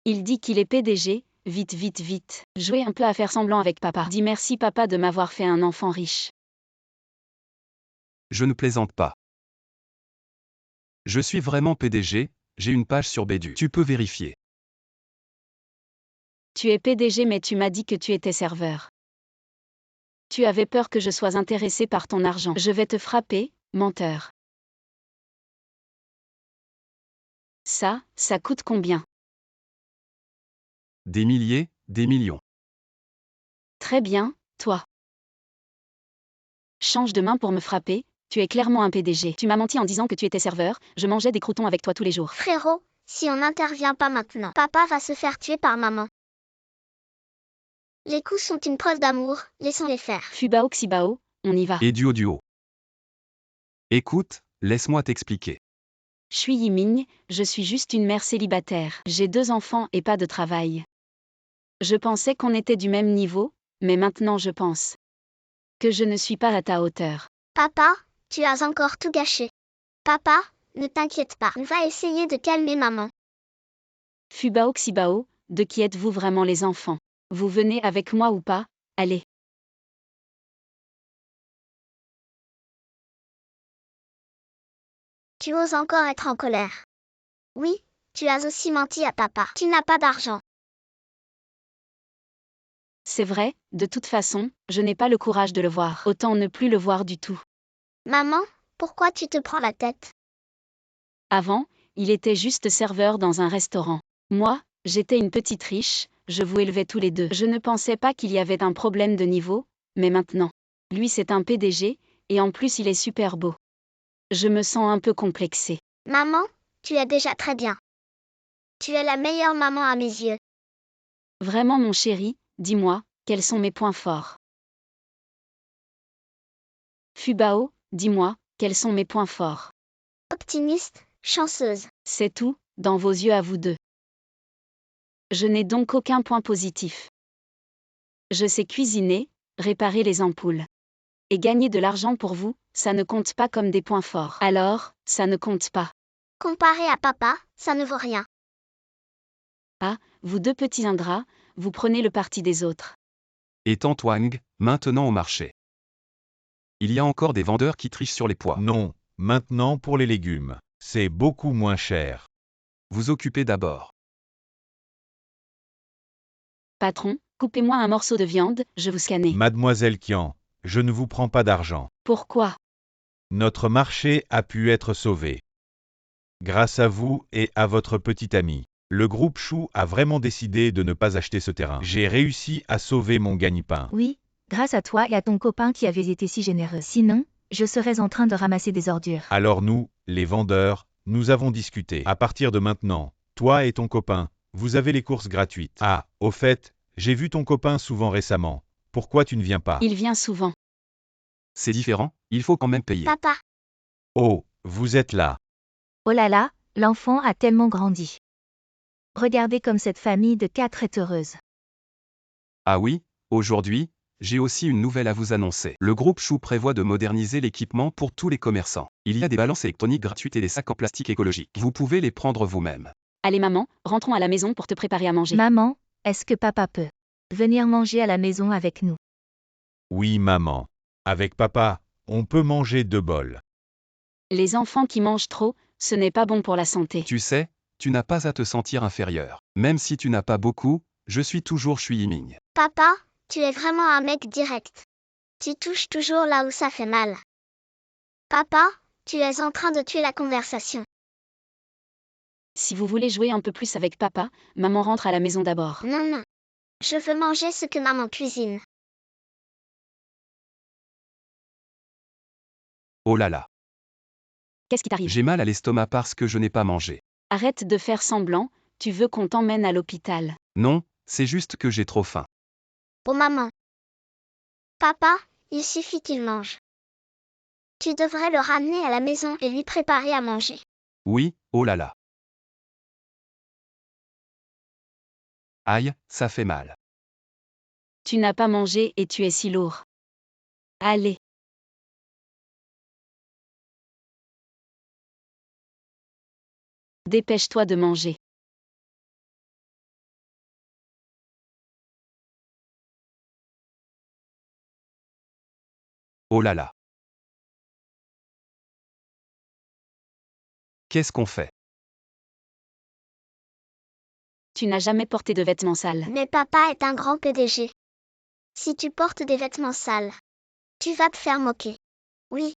Il dit qu'il est PDG, vite, vite, vite. Jouez un peu à faire semblant avec papa. Dis merci papa de m'avoir fait un enfant riche. Je ne plaisante pas. Je suis vraiment PDG, j'ai une page sur Bédu. Tu peux vérifier. Tu es PDG mais tu m'as dit que tu étais serveur. Tu avais peur que je sois intéressé par ton argent. Je vais te frapper, menteur. Ça coûte combien? Des milliers, des millions. Très bien, toi. Change de main pour me frapper, tu es clairement un PDG. Tu m'as menti en disant que tu étais serveur, je mangeais des croûtons avec toi tous les jours. Frérot, si on n'intervient pas maintenant, papa va se faire tuer par maman. Les coups sont une preuve d'amour, laissons-les faire. Fubao Xibao, on y va. Et duo. Écoute, laisse-moi t'expliquer. Shui Yiming, je suis juste une mère célibataire. J'ai 2 enfants et pas de travail. Je pensais qu'on était du même niveau, mais maintenant je pense que je ne suis pas à ta hauteur. Papa, tu as encore tout gâché. Papa, ne t'inquiète pas, on va essayer de calmer maman. Fubao Xibao, de qui êtes-vous vraiment les enfants? Vous venez avec moi ou pas? Allez. Tu oses encore être en colère. Oui, tu as aussi menti à papa. Tu n'as pas d'argent. C'est vrai, de toute façon, je n'ai pas le courage de le voir. Autant ne plus le voir du tout. Maman, pourquoi tu te prends la tête? Avant, il était juste serveur dans un restaurant. Moi, j'étais une petite riche, je vous élevais tous les deux. Je ne pensais pas qu'il y avait un problème de niveau, mais maintenant. Lui c'est un PDG, et en plus il est super beau. Je me sens un peu complexée. Maman, tu es déjà très bien. Tu es la meilleure maman à mes yeux. Vraiment mon chéri, dis-moi, quels sont mes points forts? Fubao, dis-moi, quels sont mes points forts? Optimiste, chanceuse. C'est tout, dans vos yeux à vous deux. Je n'ai donc aucun point positif. Je sais cuisiner, réparer les ampoules. Et gagner de l'argent pour vous, ça ne compte pas comme des points forts. Alors, ça ne compte pas. Comparé à papa, ça ne vaut rien. Ah, vous deux petits ingrats, vous prenez le parti des autres. Et Twang, maintenant au marché. Il y a encore des vendeurs qui trichent sur les poids. Non, maintenant pour les légumes. C'est beaucoup moins cher. Vous occupez d'abord. Patron, coupez-moi un morceau de viande, je vous scanne. Mademoiselle Qian, je ne vous prends pas d'argent. Pourquoi? Notre marché a pu être sauvé. Grâce à vous et à votre petit ami. Le groupe Chou a vraiment décidé de ne pas acheter ce terrain. J'ai réussi à sauver mon gagne-pain. Oui, grâce à toi et à ton copain qui avait été si généreux. Sinon, je serais en train de ramasser des ordures. Alors nous, les vendeurs, nous avons discuté. À partir de maintenant, toi et ton copain, vous avez les courses gratuites. Ah, au fait, j'ai vu ton copain souvent récemment. Pourquoi tu ne viens pas? Il vient souvent. C'est différent, il faut quand même payer. Papa, Oh, vous êtes là. Oh là là, l'enfant a tellement grandi. Regardez comme cette famille de 4 est heureuse. Ah oui, aujourd'hui, j'ai aussi une nouvelle à vous annoncer. Le groupe Chou prévoit de moderniser l'équipement pour tous les commerçants. Il y a des balances électroniques gratuites et des sacs en plastique écologique. Vous pouvez les prendre vous-même. Allez maman, rentrons à la maison pour te préparer à manger. Maman, est-ce que papa peut venir manger à la maison avec nous? Oui, maman. Avec papa, on peut manger 2 bols. Les enfants qui mangent trop, ce n'est pas bon pour la santé. Tu sais, tu n'as pas à te sentir inférieur. Même si tu n'as pas beaucoup, je suis toujours Shui Yiming. papa, tu es vraiment un mec direct. Tu touches toujours là où ça fait mal. Papa, tu es en train de tuer la conversation. Si vous voulez jouer un peu plus avec papa, maman rentre à la maison d'abord. Non, non. Je veux manger ce que maman cuisine. Oh là là, Qu'est-ce qui t'arrive? j'ai mal à l'estomac parce que je n'ai pas mangé. Arrête de faire semblant, tu veux qu'on t'emmène à l'hôpital. Non, c'est juste que j'ai trop faim. Pour maman. Papa, il suffit qu'il mange. Tu devrais le ramener à la maison et lui préparer à manger. Oui, oh là là. Aïe, ça fait mal. Tu n'as pas mangé et tu es si lourd. Allez. Dépêche-toi de manger. Oh là là. Qu'est-ce qu'on fait? Tu n'as jamais porté de vêtements sales. Mais papa est un grand PDG. Si tu portes des vêtements sales, tu vas te faire moquer. Oui,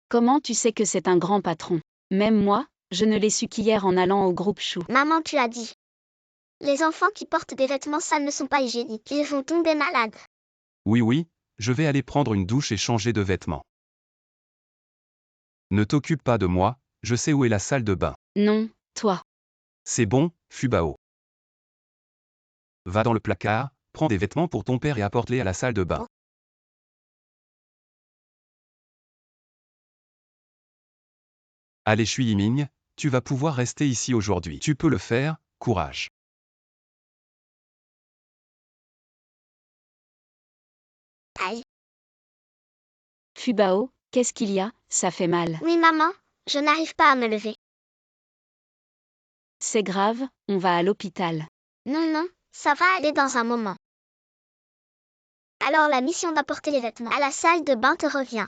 Comment tu sais que c'est un grand patron? Même moi, je ne l'ai su qu'hier en allant au groupe Chou. maman tu as dit. Les enfants qui portent des vêtements sales ne sont pas hygiéniques. Ils vont tomber malades. Oui, oui, je vais aller prendre une douche et changer de vêtements. Ne t'occupe pas de moi, je sais où est la salle de bain. Non, toi. C'est bon, Fubao. Va dans le placard, prends des vêtements pour ton père et apporte-les à la salle de bain. Allez Shui Yiming, tu vas pouvoir rester ici aujourd'hui. Tu peux le faire, courage. Aïe. Fubao, qu'est-ce qu'il y a? Ça fait mal. Oui maman, je n'arrive pas à me lever. C'est grave, on va à l'hôpital. Non, non, ça va aller dans un moment. Alors la mission d'apporter les vêtements à la salle de bain te revient.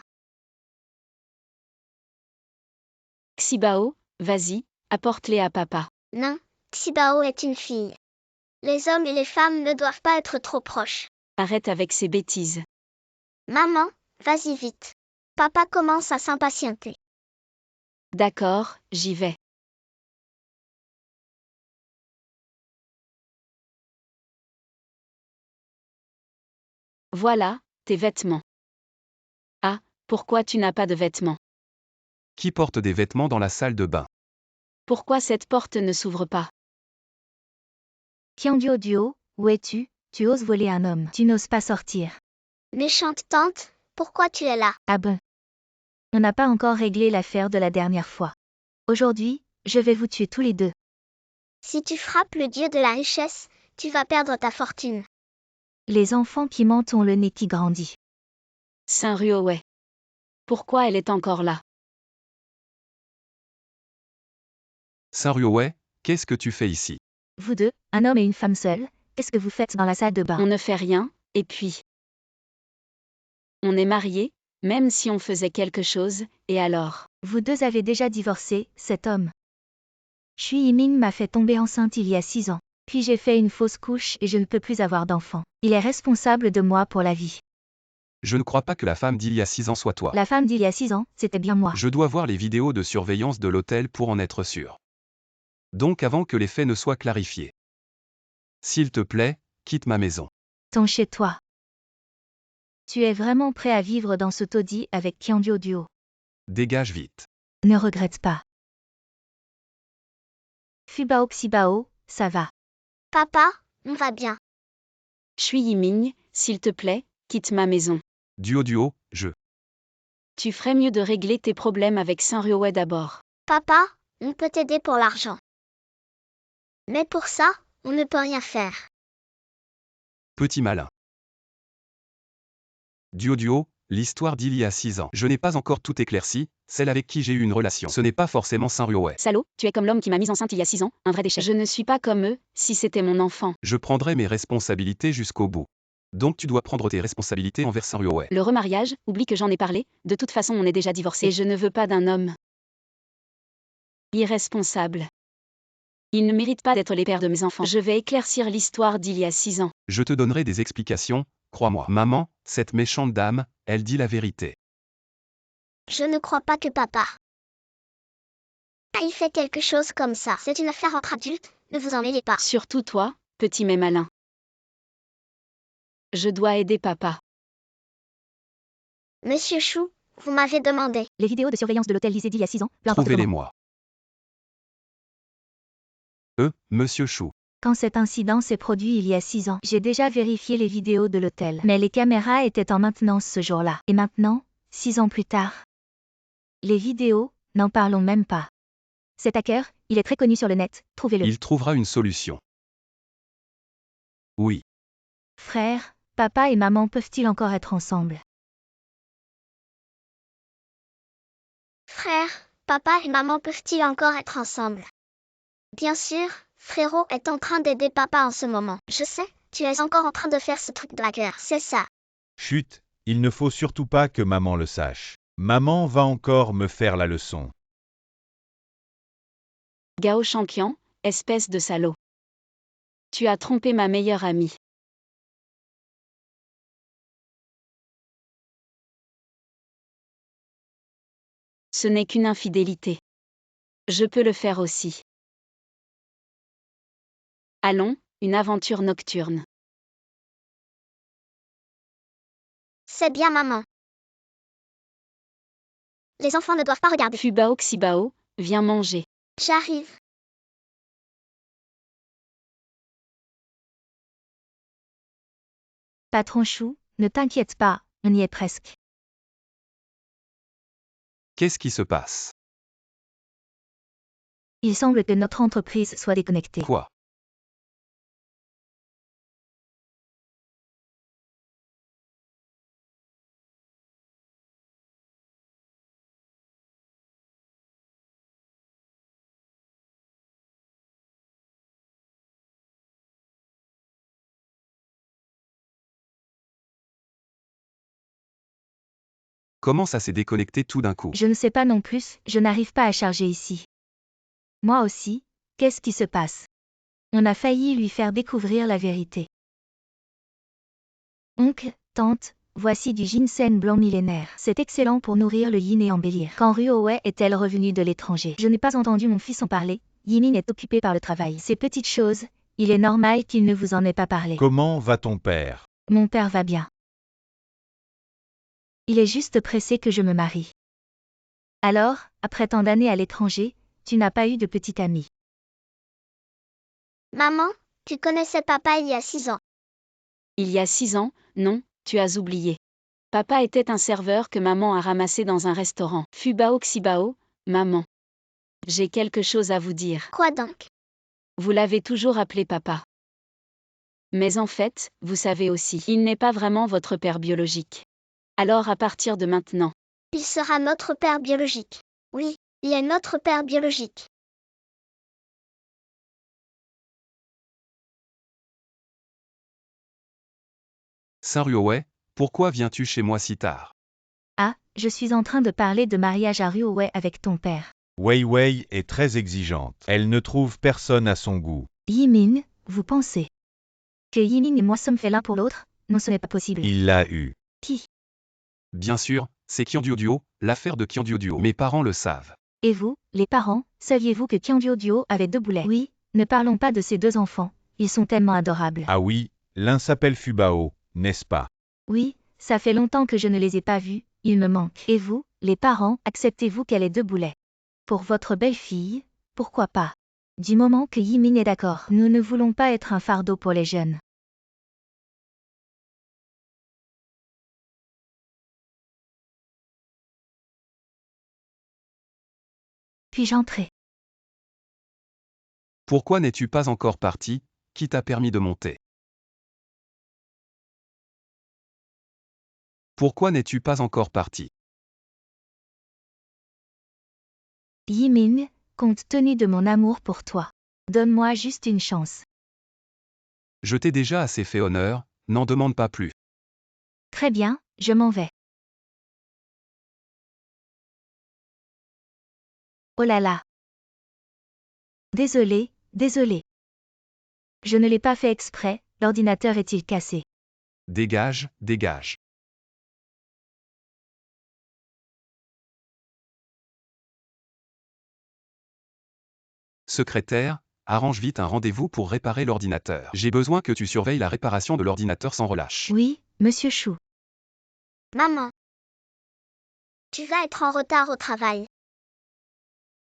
Xibao, vas-y, apporte-les à papa. Non, Xibao est une fille. Les hommes et les femmes ne doivent pas être trop proches. Arrête avec ces bêtises. Maman, vas-y vite. Papa commence à s'impatienter. D'accord, j'y vais. Voilà, tes vêtements. Ah, pourquoi tu n'as pas de vêtements? Qui porte des vêtements dans la salle de bain? Pourquoi cette porte ne s'ouvre pas? Qian Duo, où es-tu? Tu oses voler un homme. Tu n'oses pas sortir. Méchante tante, pourquoi tu es là? Ah ben. On n'a pas encore réglé l'affaire de la dernière fois. Aujourd'hui, je vais vous tuer tous les deux. Si tu frappes le dieu de la richesse, tu vas perdre ta fortune. Les enfants qui mentent ont le nez qui grandit. Saint-Ruowei. Pourquoi elle est encore là? Saint-Ruowei, qu'est-ce que tu fais ici? Vous deux, un homme et une femme seuls, qu'est-ce que vous faites dans la salle de bain? On ne fait rien, et puis... On est mariés, même si on faisait quelque chose, et alors? Vous deux avez déjà divorcé, cet homme. Shui Yiming m'a fait tomber enceinte il y a 6 ans. Puis j'ai fait une fausse couche et je ne peux plus avoir d'enfant. Il est responsable de moi pour la vie. Je ne crois pas que la femme d'il y a 6 ans soit toi. La femme d'il y a 6 ans, c'était bien moi. Je dois voir les vidéos de surveillance de l'hôtel pour en être sûr. Donc avant que les faits ne soient clarifiés. S'il te plaît, quitte ma maison. Ton chez toi. Tu es vraiment prêt à vivre dans ce taudis avec Kyangyo Duo. Dégage vite. Ne regrette pas. Fubao Xibao, ça va. Papa, on va bien. Shui Yiming, s'il te plaît, quitte ma maison. Duo, je. Tu ferais mieux de régler tes problèmes avec Saint-Ryoé d'abord. Papa, on peut t'aider pour l'argent. Mais pour ça, on ne peut rien faire. Petit malin. Duo, l'histoire d'il y a 6 ans. Je n'ai pas encore tout éclairci, celle avec qui j'ai eu une relation. Ce n'est pas forcément Saint-Ryoé. Salaud, tu es comme l'homme qui m'a mise enceinte il y a 6 ans, un vrai déchet. Je ne suis pas comme eux, si c'était mon enfant. Je prendrai mes responsabilités jusqu'au bout. Donc tu dois prendre tes responsabilités envers Saint-Ryoé. Le remariage, oublie que j'en ai parlé, de toute façon on est déjà divorcés. Et je ne veux pas d'un homme irresponsable. Il ne mérite pas d'être les pères de mes enfants. Je vais éclaircir l'histoire d'il y a 6 ans. Je te donnerai des explications, crois-moi. Maman, cette méchante dame, elle dit la vérité. Je ne crois pas que papa il fait quelque chose comme ça. C'est une affaire entre adultes, ne vous en mêlez pas. Surtout toi, petit mais malin. Je dois aider papa. Monsieur Chou, vous m'avez demandé. Les vidéos de surveillance de l'hôtel Lycée d'il y a 6 ans, peu importe comment. Trouvez-les-moi. Monsieur Chou. Quand cet incident s'est produit il y a 6 ans, j'ai déjà vérifié les vidéos de l'hôtel. Mais les caméras étaient en maintenance ce jour-là. Et maintenant, 6 ans plus tard, les vidéos, n'en parlons même pas. Cet hacker, il est très connu sur le net, trouvez-le. Il trouvera une solution. Oui. Frère, papa et maman peuvent-ils encore être ensemble? Frère, papa et maman peuvent-ils encore être ensemble? Bien sûr, frérot est en train d'aider papa en ce moment. Je sais, tu es encore en train de faire ce truc de hacker, c'est ça. Chut, il ne faut surtout pas que maman le sache. Maman va encore me faire la leçon. Gao Shankian, espèce de salaud. Tu as trompé ma meilleure amie. Ce n'est qu'une infidélité. Je peux le faire aussi. Allons, une aventure nocturne. C'est bien maman. Les enfants ne doivent pas regarder. Fubao Xibao, viens manger. J'arrive. Patron Chou, ne t'inquiète pas, on y est presque. Qu'est-ce qui se passe? Il semble que notre entreprise soit déconnectée. Quoi? Comment ça s'est déconnecté tout d'un coup? Je ne sais pas non plus, je n'arrive pas à charger ici. Moi aussi, qu'est-ce qui se passe? On a failli lui faire découvrir la vérité. Oncle, tante, voici du ginseng blanc millénaire. C'est excellent pour nourrir le yin et embellir. Quand Ryohei est-elle revenue de l'étranger? Je n'ai pas entendu mon fils en parler, Yimin est occupé par le travail. Ces petites choses, il est normal qu'il ne vous en ait pas parlé. Comment va ton père? Mon père va bien. Il est juste pressé que je me marie. Alors, après tant d'années à l'étranger, tu n'as pas eu de petite amie. Maman, tu connaissais papa il y a 6 ans. Il y a 6 ans, non, tu as oublié. Papa était un serveur que maman a ramassé dans un restaurant. Fubao Xibao, maman. J'ai quelque chose à vous dire. Quoi donc? Vous l'avez toujours appelé papa. Mais en fait, vous savez aussi, il n'est pas vraiment votre père biologique. Alors à partir de maintenant, Il sera notre père biologique. Oui, il est notre père biologique. Saint-Ryohei, pourquoi viens-tu chez moi si tard? Ah, je suis en train de parler de mariage à Ryohei avec ton père. Wei Wei est très exigeante. Elle ne trouve personne à son goût. Yimin, Vous pensez que Yiming et moi sommes faits l'un pour l'autre? Non, ce n'est pas possible. Il l'a eu. Qui? Bien sûr, c'est Qianduoduo, l'affaire de Qianduoduo. Mes parents le savent. Et vous, les parents, saviez-vous que Qianduoduo avait 2 boulets? Oui, ne parlons pas de ces 2 enfants. Ils sont tellement adorables. Ah oui, l'un s'appelle Fubao, n'est-ce pas? Oui, ça fait longtemps que je ne les ai pas vus, ils me manquent. Et vous, les parents, acceptez-vous qu'elle ait 2 boulets? Pour votre belle-fille, pourquoi pas? Du moment que Yiming est d'accord, nous ne voulons pas être un fardeau pour les jeunes. Puis-je entrer? Pourquoi n'es-tu pas encore parti? Qui t'a permis de monter? Pourquoi n'es-tu pas encore parti? Yiming, compte tenu de mon amour pour toi, donne-moi juste une chance. Je t'ai déjà assez fait honneur, n'en demande pas plus. Très bien, je m'en vais. Oh là là. Désolé, désolé. Je ne l'ai pas fait exprès, l'ordinateur est-il cassé? Dégage, dégage. Secrétaire, arrange vite un rendez-vous pour réparer l'ordinateur. J'ai besoin que tu surveilles la réparation de l'ordinateur sans relâche. Oui, monsieur Chou. Maman. Tu vas être en retard au travail.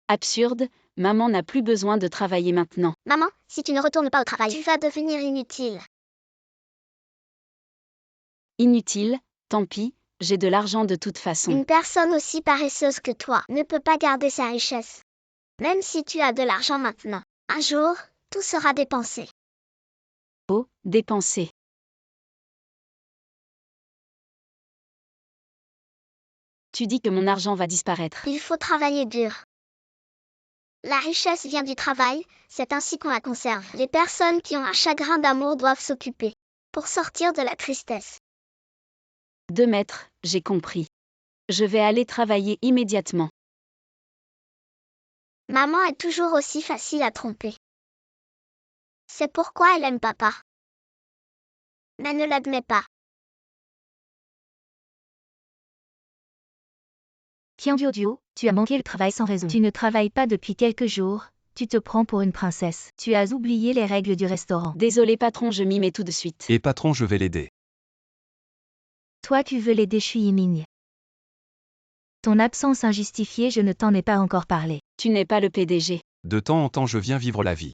Absurde, maman n'a plus besoin de travailler maintenant. Maman, si tu ne retournes pas au travail, tu vas devenir inutile. Inutile, tant pis, j'ai de l'argent de toute façon. Une personne aussi paresseuse que toi ne peut pas garder sa richesse. Même si tu as de l'argent maintenant, un jour, tout sera dépensé. Oh, dépenser. Tu dis que mon argent va disparaître. Il faut travailler dur. La richesse vient du travail, c'est ainsi qu'on la conserve. Les personnes qui ont un chagrin d'amour doivent s'occuper pour sortir de la tristesse. 2 mètres, j'ai compris. Je vais aller travailler immédiatement. Maman est toujours aussi facile à tromper. C'est pourquoi elle aime papa. Mais ne l'admet pas. Qianduoduo, tu as manqué le travail sans raison. Tu ne travailles pas depuis quelques jours, tu te prends pour une princesse. Tu as oublié les règles du restaurant. Désolé patron, je m'y mets tout de suite. Et patron, je vais l'aider. Toi tu veux l'aider Shu Yiming. Ton absence injustifiée, je ne t'en ai pas encore parlé. Tu n'es pas le PDG. De temps en temps, je viens vivre la vie.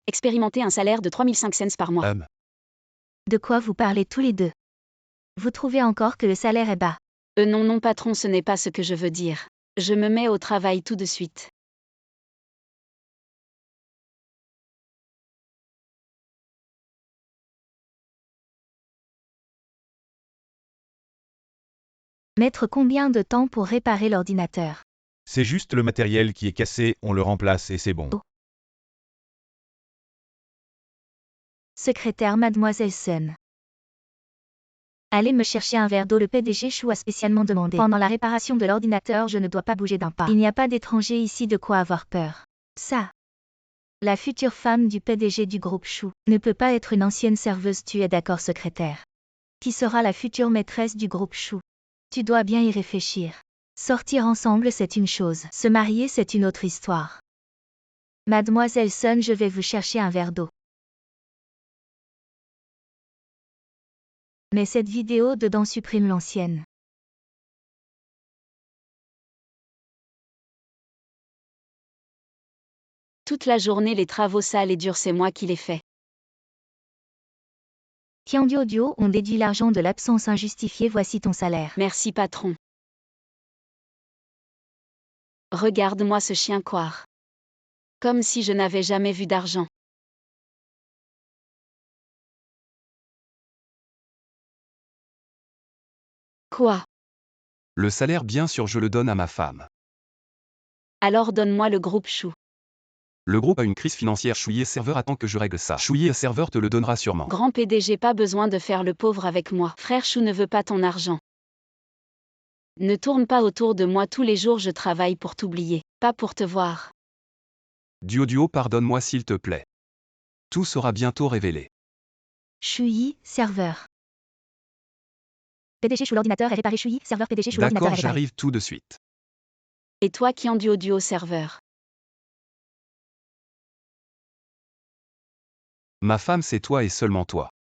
Expérimenter un salaire de 3005 cents par mois. De quoi vous parlez tous les deux? Vous trouvez encore que le salaire est bas? Non non patron, ce n'est pas ce que je veux dire. Je me mets au travail tout de suite. Mettre combien de temps pour réparer l'ordinateur? C'est juste le matériel qui est cassé, on le remplace et c'est bon. Oh. Secrétaire Mademoiselle Sun. Allez me chercher un verre d'eau, le PDG Chou a spécialement demandé. Pendant la réparation de l'ordinateur, je ne dois pas bouger d'un pas. Il n'y a pas d'étranger ici, de quoi avoir peur. Ça. La future femme du PDG du groupe Chou ne peut pas être une ancienne serveuse, tu es d'accord secrétaire? Qui sera la future maîtresse du groupe Chou? Tu dois bien y réfléchir. Sortir ensemble c'est une chose, se marier c'est une autre histoire. Mademoiselle Sun, je vais vous chercher un verre d'eau. Mais cette vidéo dedans supprime l'ancienne. Toute la journée les travaux sales et durs, c'est moi qui les fais. Qianduoduo, on déduit l'argent de l'absence injustifiée, voici ton salaire. Merci patron. Regarde-moi ce chien couard. Comme si je n'avais jamais vu d'argent. Quoi? Le salaire, bien sûr, je le donne à ma femme. Alors donne-moi le groupe Chou. Le groupe a une crise financière. Chouier serveur attend que je règle ça. Chouier serveur te le donnera sûrement. Grand PDG, pas besoin de faire le pauvre avec moi. Frère Chou ne veut pas ton argent. Ne tourne pas autour de moi, tous les jours je travaille pour t'oublier, pas pour te voir. Duo, pardonne-moi s'il te plaît. Tout sera bientôt révélé. Shui, serveur. PDG Chou l'ordinateur est réparé. Shui, serveur PDG Chou l'ordinateur est D'accord, réparé. j'arrive tout de suite. Et toi qui en duo serveur. Ma femme, c'est toi et seulement toi.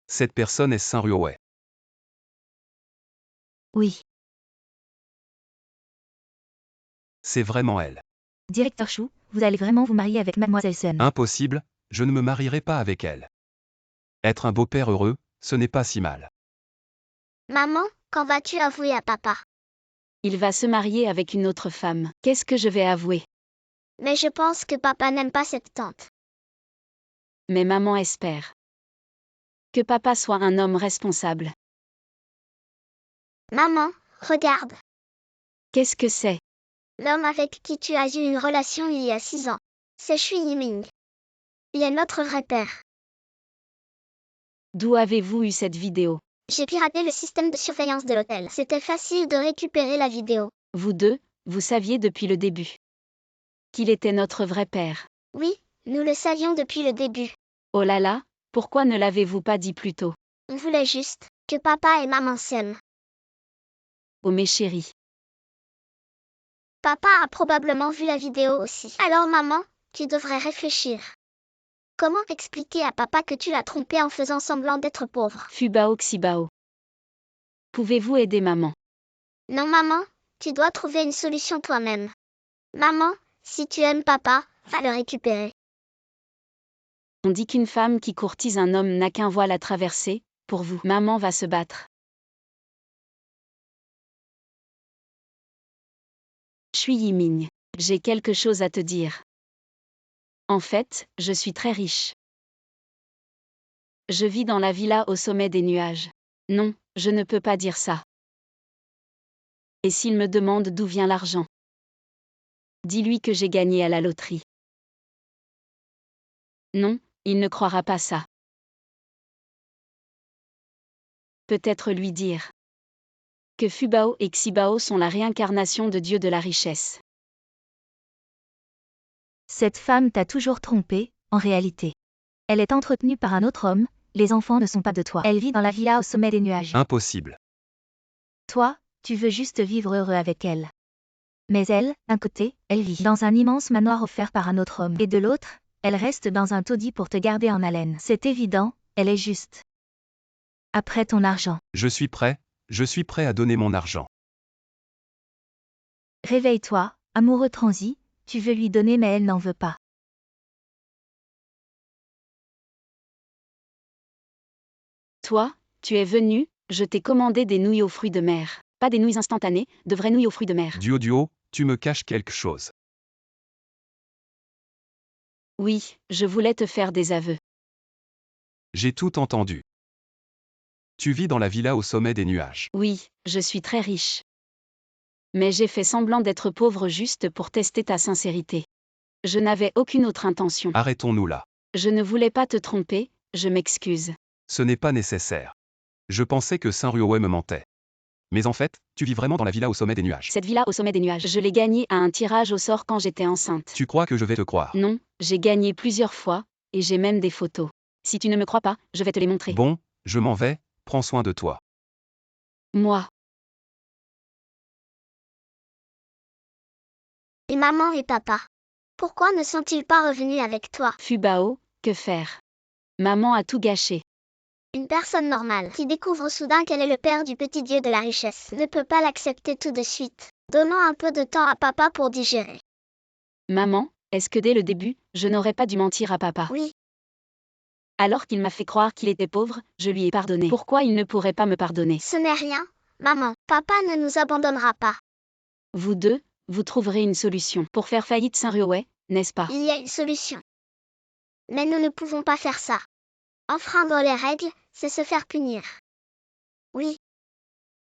Cette personne est Saint-Ruowei. Oui. C'est vraiment elle. Directeur Chou, vous allez vraiment vous marier avec Mademoiselle Sun. Impossible, je ne me marierai pas avec elle. Être un beau-père heureux, ce n'est pas si mal. Maman, quand vas-tu avouer à papa? Il va se marier avec une autre femme. Qu'est-ce que je vais avouer? Mais je pense que papa n'aime pas cette tante. Mais maman espère que papa soit un homme responsable. Maman, regarde. Qu'est-ce que c'est? L'homme avec qui tu as eu une relation il y a 6 ans. C'est Shui Yiming. Il est notre vrai père. D'où avez-vous eu cette vidéo? J'ai piraté le système de surveillance de l'hôtel. C'était facile de récupérer la vidéo. Vous deux, vous saviez depuis le début qu'il était notre vrai père. Oui, nous le savions depuis le début. Oh là là, pourquoi ne l'avez-vous pas dit plus tôt? On voulait juste que papa et maman s'aiment. Oh mes chéris. Papa a probablement vu la vidéo aussi. Alors maman, tu devrais réfléchir. Comment expliquer à papa que tu l'as trompé en faisant semblant d'être pauvre? Fubao Xibao. Pouvez-vous aider maman? Non maman, tu dois trouver une solution toi-même. Maman, si tu aimes papa, va le récupérer. On dit qu'une femme qui courtise un homme n'a qu'un voile à traverser. Pour vous, maman va se battre. Shui Yiming. J'ai quelque chose à te dire. En fait, je suis très riche. Je vis dans la villa au sommet des nuages. Non, je ne peux pas dire ça. Et s'il me demande d'où vient l'argent? Dis-lui que j'ai gagné à la loterie. Non, il ne croira pas ça. Peut-être lui dire que Fubao et Xibao sont la réincarnation de Dieu de la richesse. Cette femme t'a toujours trompé, en réalité. Elle est entretenue par un autre homme, les enfants ne sont pas de toi. Elle vit dans la villa au sommet des nuages. Impossible. Toi, tu veux juste vivre heureux avec elle. Mais elle, d'un côté, elle vit dans un immense manoir offert par un autre homme. Et de l'autre, elle reste dans un taudis pour te garder en haleine. C'est évident, elle est juste après ton argent. Je suis prêt à donner mon argent. Réveille-toi, amoureux transi, tu veux lui donner mais elle n'en veut pas. Toi, tu es venu, je t'ai commandé des nouilles aux fruits de mer. Pas des nouilles instantanées, de vraies nouilles aux fruits de mer. Duo, tu me caches quelque chose. Oui, je voulais te faire des aveux. J'ai tout entendu. Tu vis dans la villa au sommet des nuages. Oui, je suis très riche. Mais j'ai fait semblant d'être pauvre juste pour tester ta sincérité. Je n'avais aucune autre intention. Arrêtons-nous là. Je ne voulais pas te tromper, je m'excuse. Ce n'est pas nécessaire. Je pensais que Saint-Ruowei me mentait. Mais en fait, tu vis vraiment dans la villa au sommet des nuages. Cette villa au sommet des nuages, je l'ai gagnée à un tirage au sort quand j'étais enceinte. Tu crois que je vais te croire? Non, j'ai gagné plusieurs fois, et j'ai même des photos. Si tu ne me crois pas, je vais te les montrer. Bon, je m'en vais, prends soin de toi. Moi. Et maman et papa? Pourquoi ne sont-ils pas revenus avec toi? Fubao, que faire? Maman a tout gâché. Une personne normale qui découvre soudain qu'elle est le père du petit dieu de la richesse ne peut pas l'accepter tout de suite. Donnons un peu de temps à papa pour digérer. Maman, est-ce que dès le début, je n'aurais pas dû mentir à papa? Oui, Alors qu'il m'a fait croire qu'il était pauvre, je lui ai pardonné. Pourquoi il ne pourrait pas me pardonner? ce n'est rien, maman. Papa ne nous abandonnera pas. Vous deux, vous trouverez une solution pour faire faillite Saint-Ruowei, n'est-ce pas? Il y a une solution. Mais nous ne pouvons pas faire ça. Enfreindre les règles, c'est se faire punir. Oui,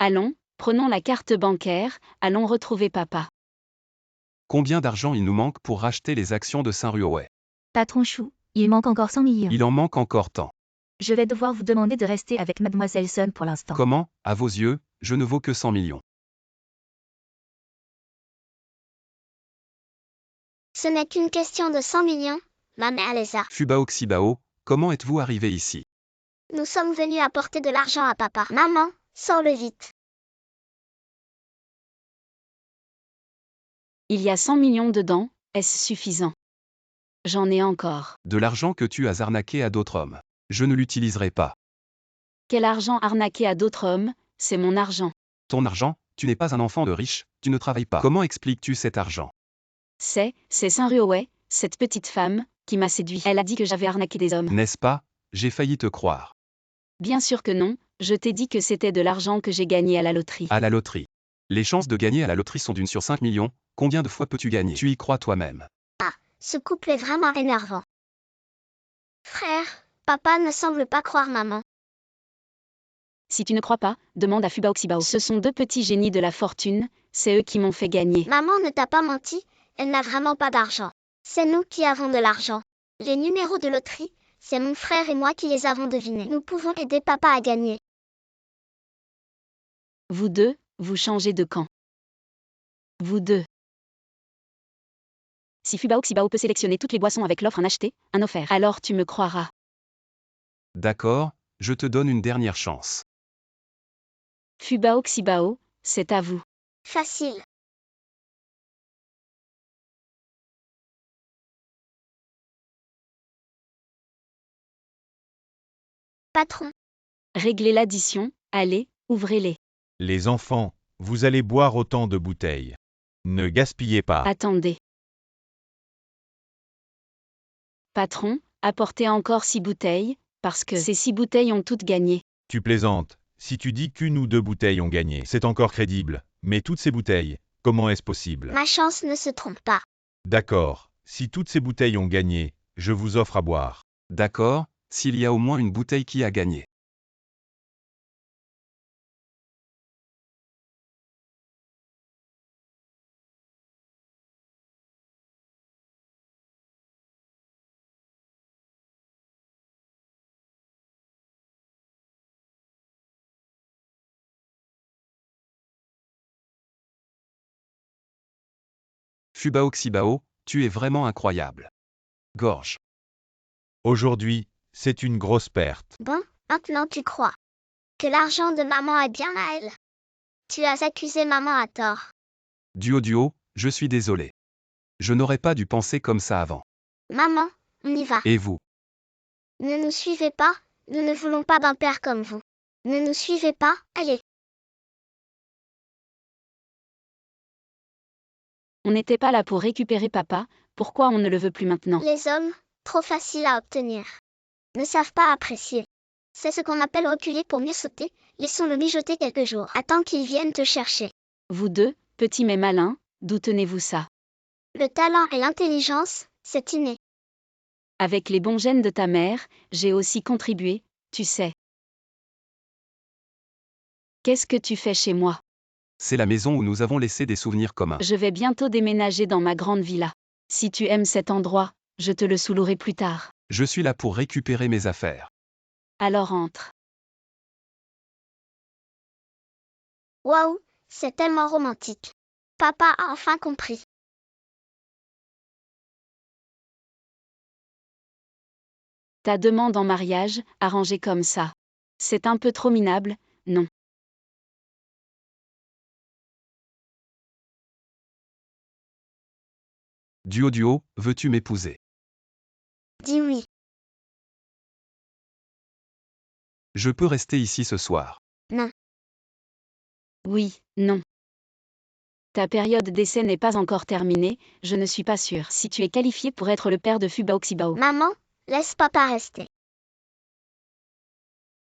Allons, prenons la carte bancaire, allons retrouver papa. Combien d'argent il nous manque pour racheter les actions de Saint-Ruowei? Patron Chou, il manque encore 100 millions. Il en manque encore tant. Je vais devoir vous demander de rester avec Mademoiselle Sun pour l'instant. Comment, à vos yeux, je ne vaux que 100 millions? Ce n'est qu'une question de 100 millions, ma mère les a. Fubao Xibao, comment êtes-vous arrivé ici? Nous sommes venus apporter de l'argent à papa. Maman, sors-le vite. Il y a 100 millions dedans, est-ce suffisant? J'en ai encore. De l'argent que tu as arnaqué à d'autres hommes. Je ne l'utiliserai pas. Quel argent arnaqué à d'autres hommes, c'est mon argent. Ton argent, tu n'es pas un enfant de riche, tu ne travailles pas. Comment expliques-tu cet argent? C'est Saint-Ruowei, cette petite femme, qui m'a séduit. Elle a dit que j'avais arnaqué des hommes. N'est-ce pas? J'ai failli te croire. Bien sûr que non, je t'ai dit que c'était de l'argent que j'ai gagné à la loterie. À la loterie. Les chances de gagner à la loterie sont d'1 sur 5 millions, combien de fois peux-tu gagner? Tu y crois toi-même. Ce couple est vraiment énervant. Frère, papa ne semble pas croire maman. Si tu ne crois pas, demande à Fubao Xibao. Ce sont deux petits génies de la fortune, c'est eux qui m'ont fait gagner. Maman ne t'a pas menti, elle n'a vraiment pas d'argent. C'est nous qui avons de l'argent. Les numéros de loterie, c'est mon frère et moi qui les avons devinés. Nous pouvons aider papa à gagner. Vous deux, vous changez de camp. Vous deux. Si Fubao Xibao peut sélectionner toutes les boissons avec l'offre un acheté, un offert, alors tu me croiras. D'accord, je te donne une dernière chance. Fubao Xibao, c'est à vous. Facile. Patron, Réglez l'addition, allez, ouvrez-les. Les enfants, vous allez boire autant de bouteilles. Ne gaspillez pas. Attendez. Patron, apportez encore 6 bouteilles, parce que ces 6 bouteilles ont toutes gagné. Tu plaisantes. Si tu dis qu'une ou deux bouteilles ont gagné, c'est encore crédible. Mais toutes ces bouteilles, comment est-ce possible? ma chance ne se trompe pas. D'accord. Si toutes ces bouteilles ont gagné, je vous offre à boire. D'accord, s'il y a au moins une bouteille qui a gagné. Fubao Xibao, tu es vraiment incroyable. Gorge. Aujourd'hui, c'est une grosse perte. Bon, maintenant tu crois que l'argent de maman est bien à elle. Tu as accusé maman à tort. Duo, je suis désolé. Je n'aurais pas dû penser comme ça avant. Maman, on y va. Et vous? Ne nous suivez pas, nous ne voulons pas d'un père comme vous. Ne nous suivez pas, allez. On n'était pas là pour récupérer papa, pourquoi on ne le veut plus maintenant? Les hommes, trop faciles à obtenir, ne savent pas apprécier. C'est ce qu'on appelle reculer pour mieux sauter, laissons-le mijoter quelques jours. Attends qu'ils viennent te chercher. Vous deux, petits mais malins, d'où tenez-vous ça? Le talent et l'intelligence, c'est inné. Avec les bons gènes de ta mère, j'ai aussi contribué, tu sais. Qu'est-ce que tu fais chez moi? C'est la maison où nous avons laissé des souvenirs communs. Je vais bientôt déménager dans ma grande villa. Si tu aimes cet endroit, je te le soulouerai plus tard. Je suis là pour récupérer mes affaires. Alors entre. Waouh, c'est tellement romantique. Papa a enfin compris. Ta demande en mariage, arrangée comme ça. C'est un peu trop minable, non? Duo, veux-tu m'épouser? Dis oui. Je peux rester ici ce soir. Oui, non. Ta période d'essai n'est pas encore terminée, je ne suis pas sûre si tu es qualifié pour être le père de Fubao Xibao. Maman, laisse papa rester.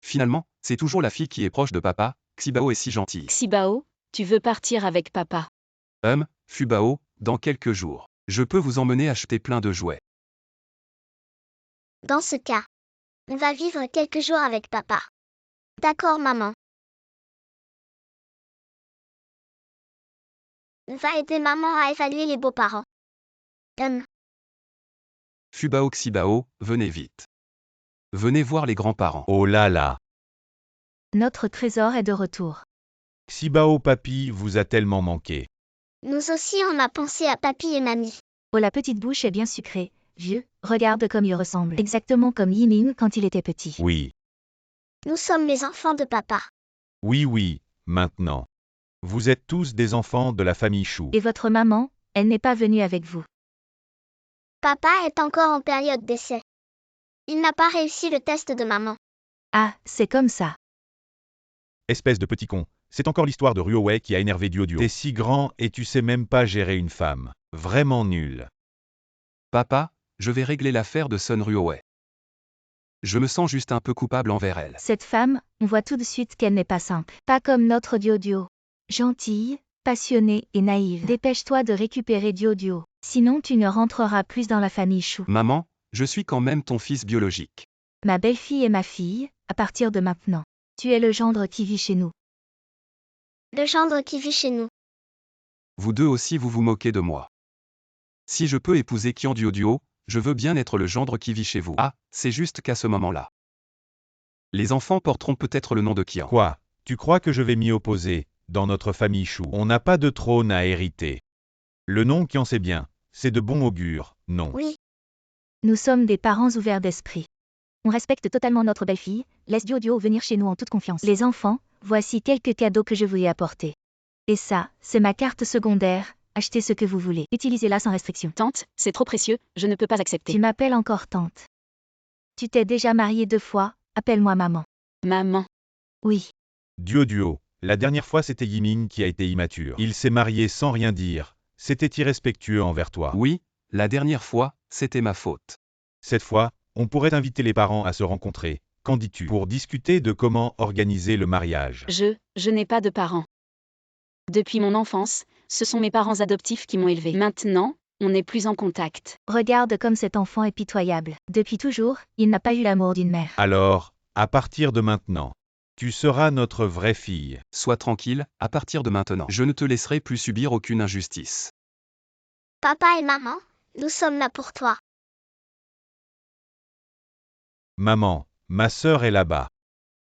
Finalement, c'est toujours la fille qui est proche de papa, Xibao est si gentille. Xibao, tu veux partir avec papa? Fubao, dans quelques jours. Je peux vous emmener acheter plein de jouets. Dans ce cas, on va vivre quelques jours avec papa. D'accord, maman. On va aider maman à évaluer les beaux-parents. Fubao Xibao, venez vite. Venez voir les grands-parents. Oh là là. Notre trésor est de retour. Xibao Papi vous a tellement manqué. Nous aussi on a pensé à papy et mamie. Oh, la petite bouche est bien sucrée. Vieux, regarde comme il ressemble. Exactement comme Yiming quand il était petit. Oui. Nous sommes les enfants de papa. Oui, oui, maintenant. Vous êtes tous des enfants de la famille Chou. Et votre maman, elle n'est pas venue avec vous. Papa est encore en période d'essai. Il n'a pas réussi le test de maman. Ah, c'est comme ça. Espèce de petit con. C'est encore l'histoire de Ruowei qui a énervé Duoduo. T'es si grand et tu sais même pas gérer une femme. Vraiment nul. Papa, je vais régler l'affaire de Sun Ruowei. Je me sens juste un peu coupable envers elle. Cette femme, on voit tout de suite qu'elle n'est pas simple. Pas comme notre Duoduo. Gentille, passionnée et naïve. Dépêche-toi de récupérer Duoduo. Sinon tu ne rentreras plus dans la famille Chou. Maman, je suis quand même ton fils biologique. Ma belle-fille est ma fille, à partir de maintenant. Tu es le gendre qui vit chez nous. Le gendre qui vit chez nous. Vous deux aussi vous vous moquez de moi. Si je peux épouser Qian Duoduo, je veux bien être le gendre qui vit chez vous. Ah, c'est juste qu'à ce moment-là. Les enfants porteront peut-être le nom de Qian. Quoi? Tu crois que je vais m'y opposer? Dans notre famille Chou, on n'a pas de trône à hériter. Le nom qui en sait bien, c'est de bon augure, non? Oui, Nous sommes des parents ouverts d'esprit. On respecte totalement notre belle-fille, laisse Duoduo venir chez nous en toute confiance. Les enfants, voici quelques cadeaux que je vous ai apportés. Et ça, c'est ma carte secondaire, achetez ce que vous voulez. Utilisez-la sans restriction. Tante, c'est trop précieux, je ne peux pas accepter. Tu m'appelles encore tante. Tu t'es déjà mariée 2 fois, appelle-moi maman. Maman. Oui. Duoduo, la dernière fois c'était Yiming qui a été immature. Il s'est marié sans rien dire. C'était irrespectueux envers toi. Oui, la dernière fois, c'était ma faute. Cette fois, on pourrait inviter les parents à se rencontrer. Qu'en dis-tu? Pour discuter de comment organiser le mariage. Je n'ai pas de parents. Depuis mon enfance, ce sont mes parents adoptifs qui m'ont élevé. Maintenant, on n'est plus en contact. Regarde comme cet enfant est pitoyable. Depuis toujours, il n'a pas eu l'amour d'une mère. Alors, à partir de maintenant, tu seras notre vraie fille. Sois tranquille, à partir de maintenant. Je ne te laisserai plus subir aucune injustice. papa et maman, nous sommes là pour toi. Maman, ma sœur est là-bas.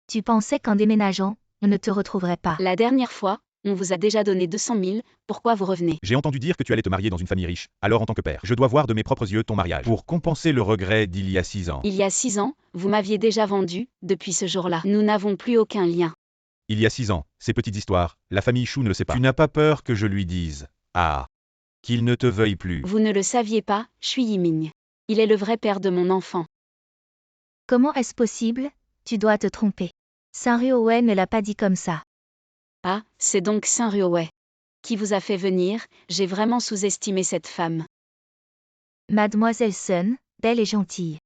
Tu pensais qu'en déménageant, on ne te retrouverait pas. La dernière fois, on vous a déjà donné 200 000, pourquoi vous revenez? J'ai entendu dire que tu allais te marier dans une famille riche. Alors en tant que père, je dois voir de mes propres yeux ton mariage. Pour compenser le regret d'il y a 6 ans. Il y a 6 ans, vous m'aviez déjà vendu, depuis ce jour-là. Nous n'avons plus aucun lien. Il y a 6 ans, ces petites histoires, la famille Chou ne le sait pas. Tu n'as pas peur que je lui dise, ah, qu'il ne te veuille plus. Vous ne le saviez pas, je suis Yiming. Il est le vrai père de mon enfant. Comment est-ce possible? Tu dois te tromper. Saint Ruowei ne l'a pas dit comme ça. Ah, c'est donc Saint Ruowei. Qui vous a fait venir? J'ai vraiment sous-estimé cette femme. Mademoiselle Sun, belle et gentille.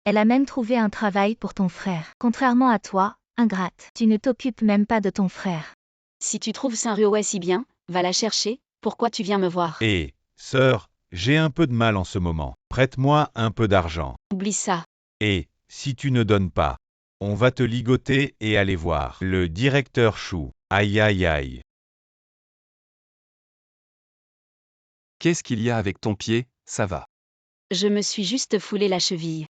Elle a même trouvé un travail pour ton frère. Contrairement à toi, ingrate, tu ne t'occupes même pas de ton frère. Si tu trouves Saint Ruowei si bien, va la chercher, pourquoi tu viens me voir? Et, sœur, j'ai un peu de mal en ce moment. Prête-moi un peu d'argent. Oublie ça. Et, si tu ne donnes pas, on va te ligoter et aller voir le directeur Chou. Aïe aïe aïe. Qu'est-ce qu'il y a avec ton pied? Ça va. Je me suis juste foulé la cheville.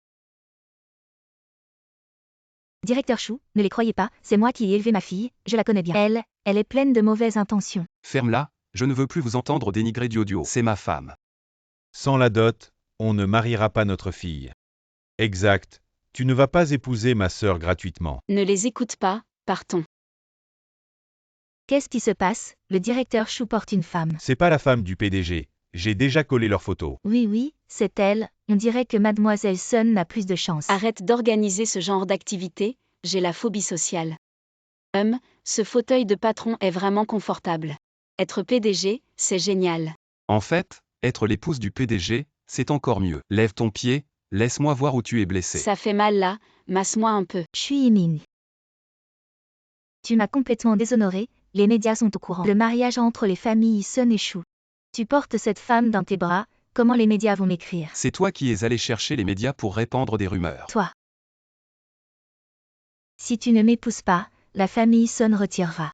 Directeur Chou, ne les croyez pas, c'est moi qui ai élevé ma fille, je la connais bien. Elle est pleine de mauvaises intentions. Ferme-la, je ne veux plus vous entendre dénigrer Duoduo. C'est ma femme. Sans la dot, on ne mariera pas notre fille. Exact. Tu ne vas pas épouser ma sœur gratuitement. Ne les écoute pas, partons. Qu'est-ce qui se passe? Le directeur Chou porte une femme. C'est pas la femme du PDG. J'ai déjà collé leurs photos. Oui, c'est elle, on dirait que Mademoiselle Sun n'a plus de chance. Arrête d'organiser ce genre d'activité, j'ai la phobie sociale. Ce fauteuil de patron est vraiment confortable. Être PDG, c'est génial. En fait, être l'épouse du PDG, c'est encore mieux. Lève ton pied, laisse-moi voir où tu es blessé. Ça fait mal là, masse-moi un peu. Je suis Yiming. Tu m'as complètement déshonoré, les médias sont au courant. Le mariage entre les familles Sun et Chou. Tu portes cette femme dans tes bras, comment les médias vont m'écrire? C'est toi qui es allé chercher les médias pour répandre des rumeurs. Toi. Si tu ne m'épouses pas, la famille Sun retirera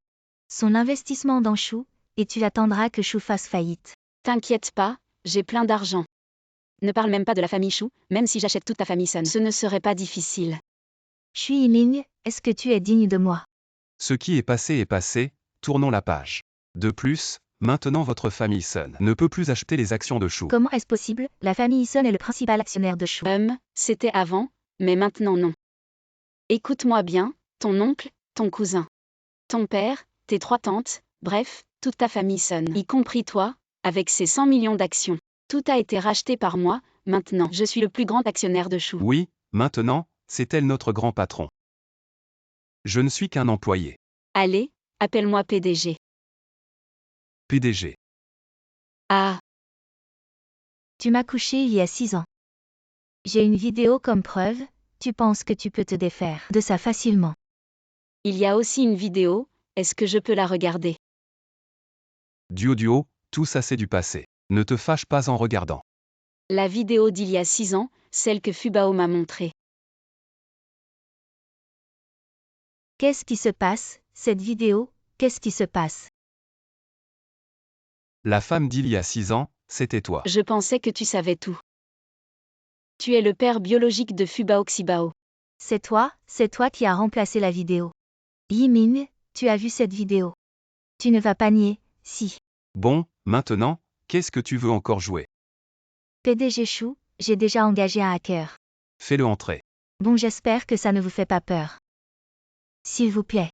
son investissement dans Chou, et tu attendras que Chou fasse faillite. T'inquiète pas, j'ai plein d'argent. Ne parle même pas de la famille Chou, même si j'achète toute ta famille Sun. Ce ne serait pas difficile. Je suis Yiming, est-ce que tu es digne de moi? Ce qui est passé, tournons la page. De plus, maintenant votre famille Sun ne peut plus acheter les actions de Chou. Comment est-ce possible? La famille Sun est le principal actionnaire de Chou. C'était avant, mais maintenant non. Écoute-moi bien, ton oncle, ton cousin, ton père, tes 3 tantes, bref, toute ta famille Sun, y compris toi, avec ses 100 millions d'actions. Tout a été racheté par moi, maintenant je suis le plus grand actionnaire de Chou. Oui, maintenant, c'est elle notre grand patron. Je ne suis qu'un employé. Allez, appelle-moi PDG. PDG. Ah, Tu m'as couché il y a 6 ans. J'ai une vidéo comme preuve, tu penses que tu peux te défaire de ça facilement. il y a aussi une vidéo, est-ce que je peux la regarder? Duo, tout ça c'est du passé. Ne te fâche pas en regardant. La vidéo d'il y a 6 ans, celle que Fubao m'a montrée. Qu'est-ce qui se passe, cette vidéo, qu'est-ce qui se passe? La femme d'il y a 6 ans, c'était toi. Je pensais que tu savais tout. Tu es le père biologique de Fubao Xibao. C'est toi qui as remplacé la vidéo. Yimin, tu as vu cette vidéo. Tu ne vas pas nier, si. Bon, maintenant, qu'est-ce que tu veux encore jouer? PDG Chou, j'ai déjà engagé un hacker. Fais-le entrer. Bon, j'espère que ça ne vous fait pas peur. S'il vous plaît.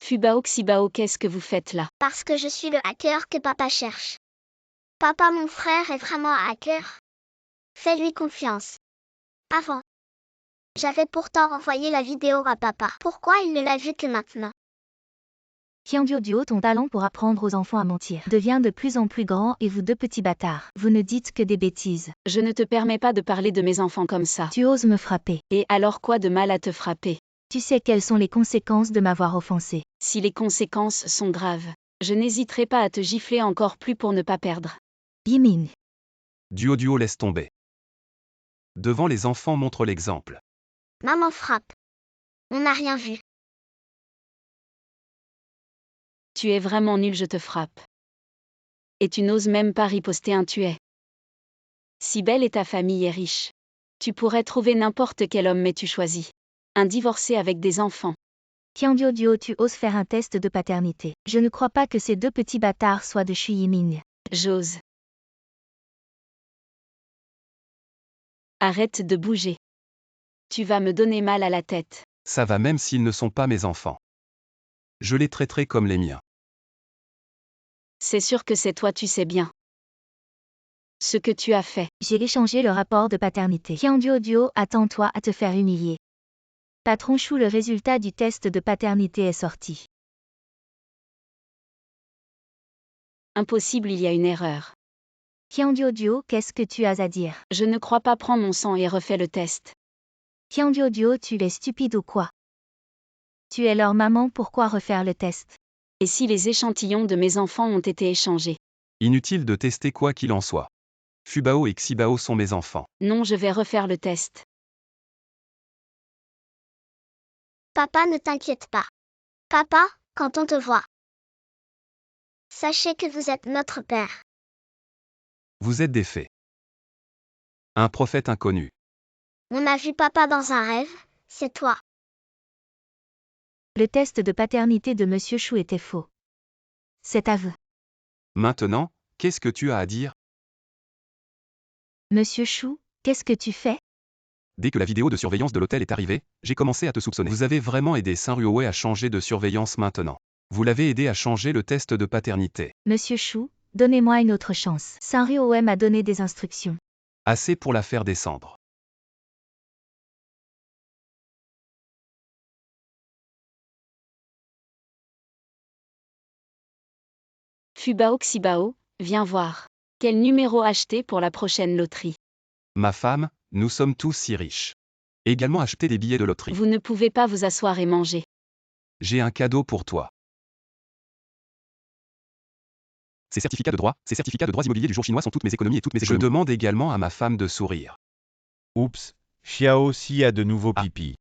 Fubao Xibao, qu'est-ce que vous faites là? Parce que je suis le hacker que papa cherche. Papa, mon frère est vraiment un hacker. Fais-lui confiance. Avant. J'avais pourtant envoyé la vidéo à papa. Pourquoi il ne l'a vue que maintenant? Duo, ton talent pour apprendre aux enfants à mentir devient de plus en plus grand et vous 2 petits bâtards, vous ne dites que des bêtises. Je ne te permets pas de parler de mes enfants comme ça. Tu oses me frapper. Et alors quoi de mal à te frapper? Tu sais quelles sont les conséquences de m'avoir offensé. Si les conséquences sont graves, je n'hésiterai pas à te gifler encore plus pour ne pas perdre. Yimin. Duo, laisse tomber. Devant les enfants, montre l'exemple. Maman frappe. On n'a rien vu. Tu es vraiment nul, je te frappe. Et tu n'oses même pas riposter un tu es. Si belle et ta famille est riche. Tu pourrais trouver n'importe quel homme mais tu choisis. Un divorcé avec des enfants. Duo, tu oses faire un test de paternité. Je ne crois pas que ces 2 petits bâtards soient de Shu Yimin. J'ose. Arrête de bouger. Tu vas me donner mal à la tête. Ça va même s'ils ne sont pas mes enfants. Je les traiterai comme les miens. C'est sûr que c'est toi, tu sais bien. Ce que tu as fait. J'ai échangé le rapport de paternité. Duo, attends-toi à te faire humilier. Patron Chou, le résultat du test de paternité est sorti. Impossible, il y a une erreur. Duo, qu'est-ce que tu as à dire? Je ne crois pas, prends mon sang et refais le test. Duo, tu es stupide ou quoi? Tu es leur maman, pourquoi refaire le test? Et si les échantillons de mes enfants ont été échangés? Inutile de tester quoi qu'il en soit. Fubao et Xibao sont mes enfants. Non, je vais refaire le test. Papa, ne t'inquiète pas. Papa, quand on te voit, sachez que vous êtes notre père. Vous êtes des fées. Un prophète inconnu. On a vu papa dans un rêve, c'est toi. Le test de paternité de Monsieur Chou était faux. C'est aveu. Maintenant, qu'est-ce que tu as à dire? Monsieur Chou, qu'est-ce que tu fais? Dès que la vidéo de surveillance de l'hôtel est arrivée, j'ai commencé à te soupçonner. Vous avez vraiment aidé Saint-Ruowei à changer de surveillance maintenant. Vous l'avez aidé à changer le test de paternité. Monsieur Chou, donnez-moi une autre chance. Saint-Ruowei m'a donné des instructions. Assez pour la faire descendre. Fubao Xibao, viens voir. Quel numéro acheter pour la prochaine loterie? Ma femme, nous sommes tous si riches. Également acheter des billets de loterie. Vous ne pouvez pas vous asseoir et manger. J'ai un cadeau pour toi. Ces certificats de droits immobiliers du jour chinois sont toutes mes économies et toutes mes économies. Je demande également à ma femme de sourire. Oups, Xiao Xi a de nouveau Ah. pipi.